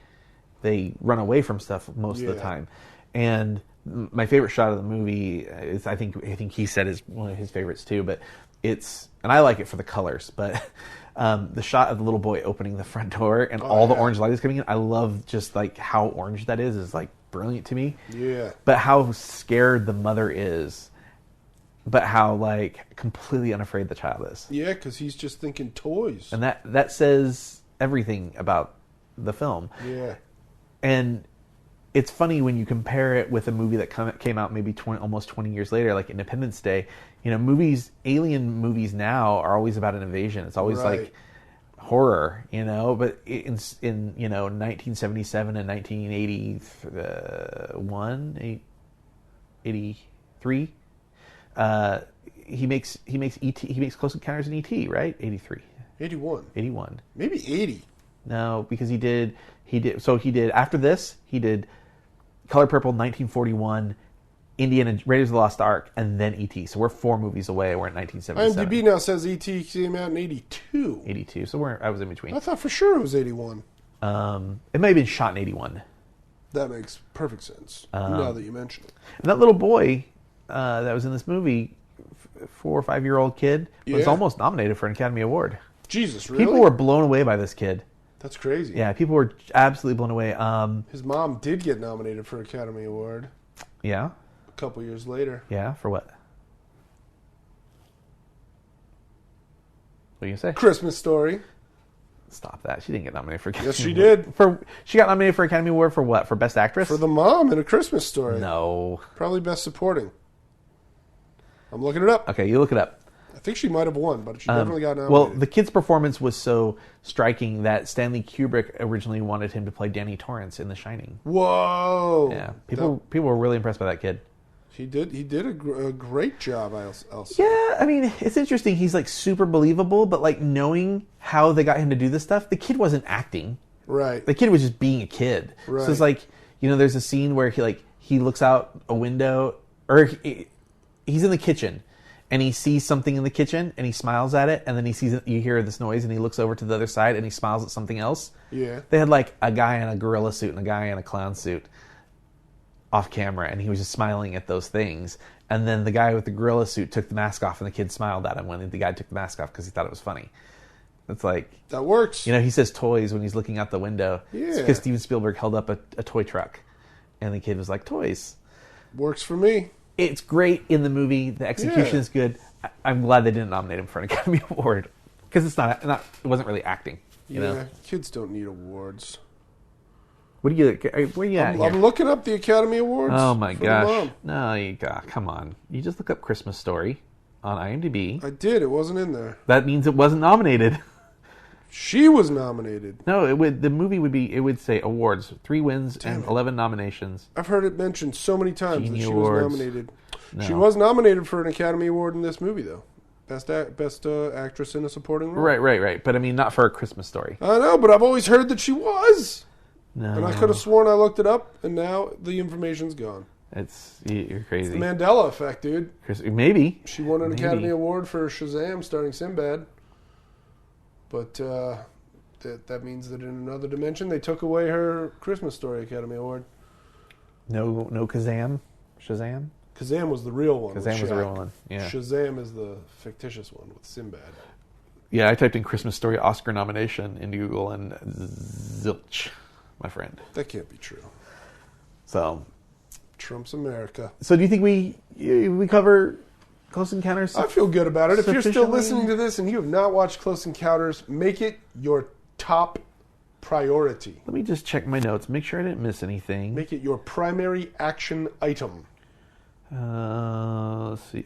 run away from stuff most of the time. And my favorite shot of the movie is, I think he said is one of his favorites too, but and I like it for the colors, but the shot of the little boy opening the front door and all the orange light is coming in. I love just like how orange that is like brilliant to me. Yeah. But how scared the mother is, but how like completely unafraid the child is. Yeah, because he's just thinking toys. And that says everything about the film. Yeah. And it's funny when you compare it with a movie that came out maybe almost 20 years later, like Independence Day. Alien movies now are always about an invasion. It's always like horror, but in 1977 and 1981, 83, he makes E.T. He makes Close Encounters in E.T. right? 81. Maybe 80. No, because he did after this he did Color Purple 1941, Indiana Raiders of the Lost Ark, and then E.T. So we're 4 movies away. We're at 1977. IMDb now says E.T. came out in 82. 82. So I was in between. I thought for sure it was 81. It may have been shot in 81. That makes perfect sense now that you mention it. And that little boy that was in this movie, 4 or 5-year-old kid, was almost nominated for an Academy Award. Jesus, really? People were blown away by this kid. That's crazy. Yeah, people were absolutely blown away. His mom did get nominated for an Academy Award. Yeah. A couple years later. Yeah, for what? What do you say? Christmas Story. Stop that. She didn't get nominated for Academy Yes, she Award. did. She got nominated for Academy Award for what? For Best Actress? For the mom in A Christmas Story. No. Probably Best Supporting. I'm looking it up. Okay, you look it up. I think she might have won, but she definitely got nominated. Well, the kid's performance was so striking that Stanley Kubrick originally wanted him to play Danny Torrance in The Shining. Whoa. Yeah, people were really impressed by that kid. He did a great job, I'll say. Yeah, I mean, it's interesting. He's like super believable, but like knowing how they got him to do this stuff, the kid wasn't acting. Right. The kid was just being a kid. Right. So it's like, there's a scene where he looks out a window, or he's in the kitchen, and he sees something in the kitchen, and he smiles at it, and then you hear this noise, and he looks over to the other side, and he smiles at something else. Yeah. They had like a guy in a gorilla suit and a guy in a clown suit off camera, and he was just smiling at those things. And then the guy with the gorilla suit took the mask off, and the kid smiled at him when the guy took the mask off because he thought it was funny. It's like... That works. he says toys when he's looking out the window. Yeah. It's because Steven Spielberg held up a toy truck, and the kid was like, toys. Works for me. It's great in the movie. The execution Yeah. is good. I'm glad they didn't nominate him for an Academy Award because it's not it wasn't really acting. You know? Kids don't need awards. Where are you at here? I'm looking up the Academy Awards. Oh my for the gosh! mom. No, come on. You just look up Christmas Story on IMDb. I did. It wasn't in there. That means it wasn't nominated. She was nominated. No, the movie would say awards, 3 wins and 11 nominations. I've heard it mentioned so many times Genie that she Awards. was nominated. No. She was nominated for an Academy Award in this movie, though. Best actress in a supporting role. Right. But I mean, not for A Christmas Story. I know, but I've always heard that she was. No. And I could have sworn I looked it up, and now the information's gone. You're crazy. It's the Mandela effect, dude. Maybe. She won an Academy Award for Shazam starring Sinbad. But that means that in another dimension, they took away her Christmas Story Academy Award. No Kazam? Shazam? Kazam was the real one. Kazam was the real one, yeah. Shazam is the fictitious one with Sinbad. Yeah, I typed in Christmas Story Oscar nomination into Google and zilch, my friend. That can't be true. So, Trump's America. So do you think we cover Close Encounters? I feel good about it. If you're still Sufficiently? listening to this and you have not watched Close Encounters, make it your top priority. Let me just check my notes, make sure I didn't miss anything. Make it your primary action item. Let's see.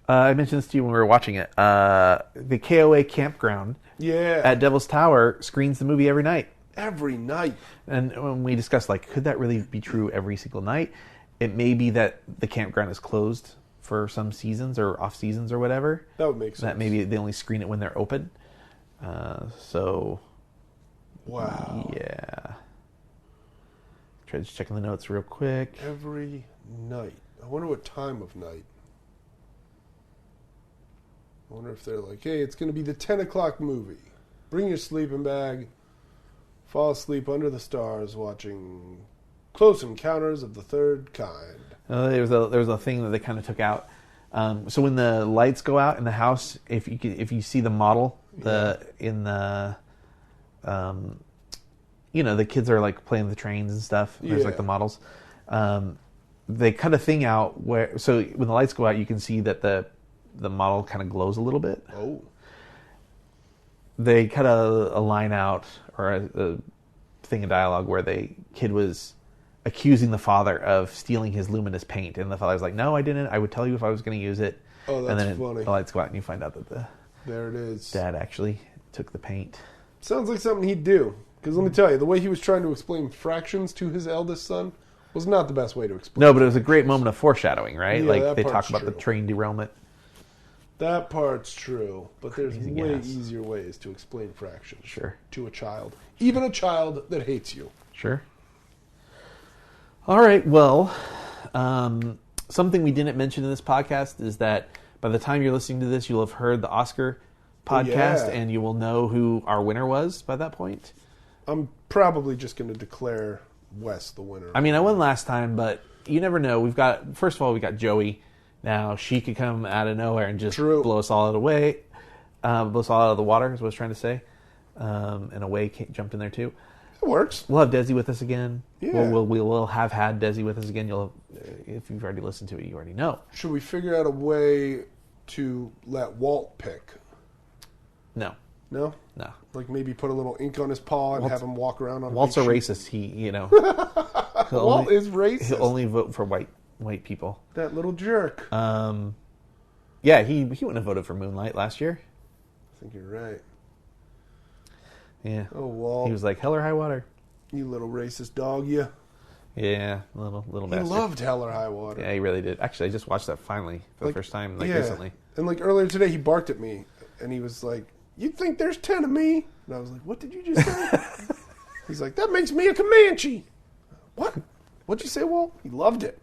I mentioned this to you when we were watching it. The KOA campground Yeah. at Devil's Tower screens the movie every night. Every night. And when we discussed, could that really be true every single night? It may be that the campground is closed for some seasons or off seasons or whatever. That would make sense. That maybe they only screen it when they're open. Wow. Yeah. Try just checking the notes real quick. Every night. I wonder what time of night. I wonder if they're like, hey, it's going to be the 10 o'clock movie. Bring your sleeping bag. Fall asleep under the stars watching Close Encounters of the Third Kind. There was a thing that they kind of took out. So when the lights go out in the house, if you see the model, the kids are playing the trains and stuff. There's Yeah. the models. They cut a thing out when the lights go out, you can see that the model kind of glows a little bit. Oh. They cut a line out or a thing of dialogue where the kid was accusing the father of stealing his luminous paint, and the father's like, "No, I didn't. I would tell you if I was going to use it." Oh, that's and then funny. The lights go out, and you find out that There it is. dad actually took the paint. Sounds like something he'd do. Because let me tell you, the way he was trying to explain fractions to his eldest son was not the best way to explain No, but it was a great moment of foreshadowing, right? Yeah, that they talk part's about the true. train derailment. That part's true, but there's Crazy way gas. easier ways to explain fractions Sure. to a child. Even a child that hates you. Sure. All right. Well, something we didn't mention in this podcast is that by the time you're listening to this, you'll have heard the Oscar podcast, yeah. and you will know who our winner was by that point. I'm probably just going to declare Wes the winner. I mean, I won last time, but you never know. We got Joey. Now she could come out of nowhere and just True. blow us all away, blow us all out of the water. Is what I was trying to say. And away jumped in there too. It works. We'll have Desi with us again. Yeah. We'll have had Desi with us again. If you've already listened to it, you already know. Should we figure out a way to let Walt pick? No. No? No. Like maybe put a little ink on his paw and have him walk around on Walt's a big racist. He, Walt is racist. He'll only vote for white people. That little jerk. Yeah, he wouldn't have voted for Moonlight last year. I think you're right. Yeah. Oh, Walt. He was like, hell or high water. You little racist dog, you. Yeah, little He bastard. loved Hell or High Water. Yeah, he really did. Actually, I just watched that finally for the first time, recently. And earlier today, he barked at me, and he was like, "You think there's 10 of me?" And I was like, "What did you just say?" He's like, "That makes me a Comanche." What? What'd you say, Walt? He loved it.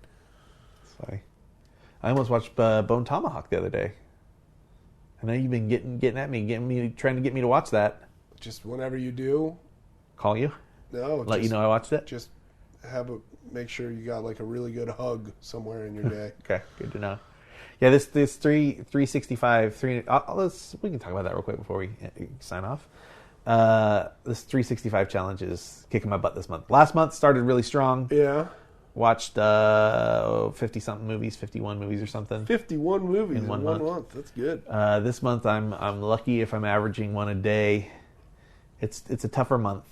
Sorry. I almost watched Bone Tomahawk the other day. I know you've been getting at me, trying to get me to watch that. Just whenever you do. Call you? No. Let you know I watched it? Just make sure you got a really good hug somewhere in your day. Okay, good to know. Yeah, this 365 we can talk about that real quick before we sign off. This 365 challenge is kicking my butt this month. Last month started really strong. Yeah. Watched 50-something movies, 51 movies or something. 51 movies in one month. month. That's good. This month I'm lucky if I'm averaging one a day. It's a tougher month.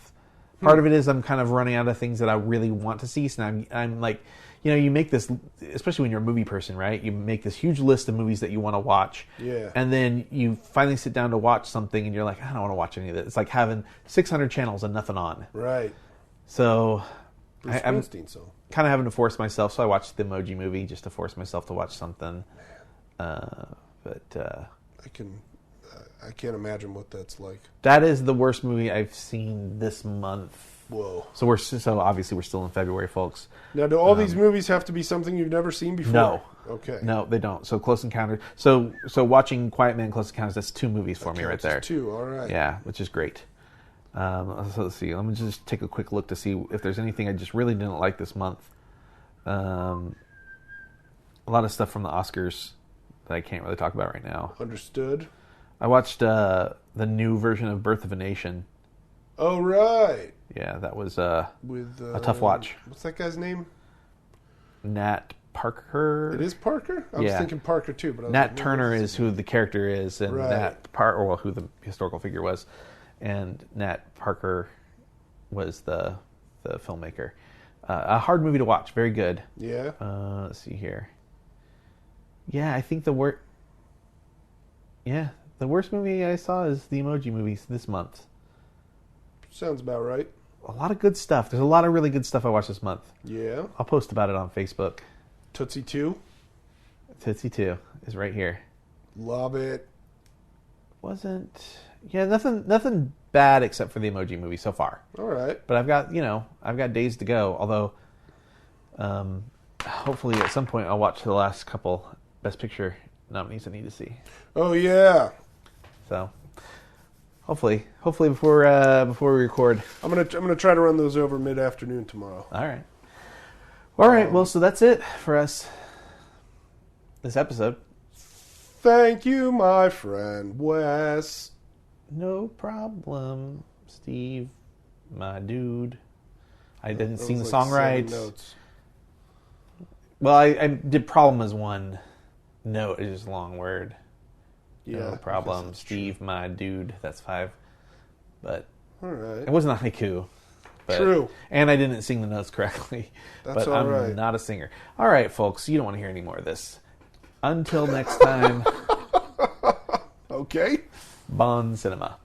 Part of it is I'm kind of running out of things that I really want to see. So I'm like, you make this, especially when you're a movie person, right? You make this huge list of movies that you want to watch. Yeah. And then you finally sit down to watch something and you're like, I don't want to watch any of this. It's like having 600 channels and nothing on. Right. So I'm kind of having to force myself. So I watched the Emoji Movie just to force myself to watch something. I can't imagine what that's like. That is the worst movie I've seen this month. Whoa. So obviously we're still in February, folks. Now, do all these movies have to be something you've never seen before? No. Okay. No, they don't. So Close Encounters. So watching Quiet Man, Close Encounters, that's 2 movies for me right there. 2, all right. Yeah, which is great. So let's see. Let me just take a quick look to see if there's anything I just really didn't like this month. A lot of stuff from the Oscars that I can't really talk about right now. Understood. I watched the new version of Birth of a Nation. Oh, right. Yeah, that was with a tough watch. What's that guy's name? Nat Parker. It is Parker? I was thinking Parker too, but Nat Turner is who the character is, and right. who the historical figure was, and Nat Parker was the filmmaker. A hard movie to watch, very good. Yeah. Let's see here. Yeah, I think the worst movie I saw is the Emoji Movie this month. Sounds about right. A lot of good stuff. There's a lot of really good stuff I watched this month. Yeah. I'll post about it on Facebook. Tootsie 2. Tootsie 2 is right here. Love it. Nothing bad except for the Emoji Movie so far. All right. But I've got days to go. Although, hopefully at some point I'll watch the last couple Best Picture nominees I need to see. Oh yeah. So, hopefully before we record, I'm gonna try to run those over mid-afternoon tomorrow. All right. Well, so that's it for us this episode. Thank you, my friend Wes. No problem, Steve, my dude. I didn't sing the song right. Notes. Well, I did problem as one note. It's just a long word. Yeah, no problem, Steve, my dude. That's 5. But all right. It wasn't a haiku. But, true. And I didn't sing the notes correctly. That's but all I'm right. not a singer. All right, folks. You don't want to hear any more of this. Until next time. Okay. Bon Cinema.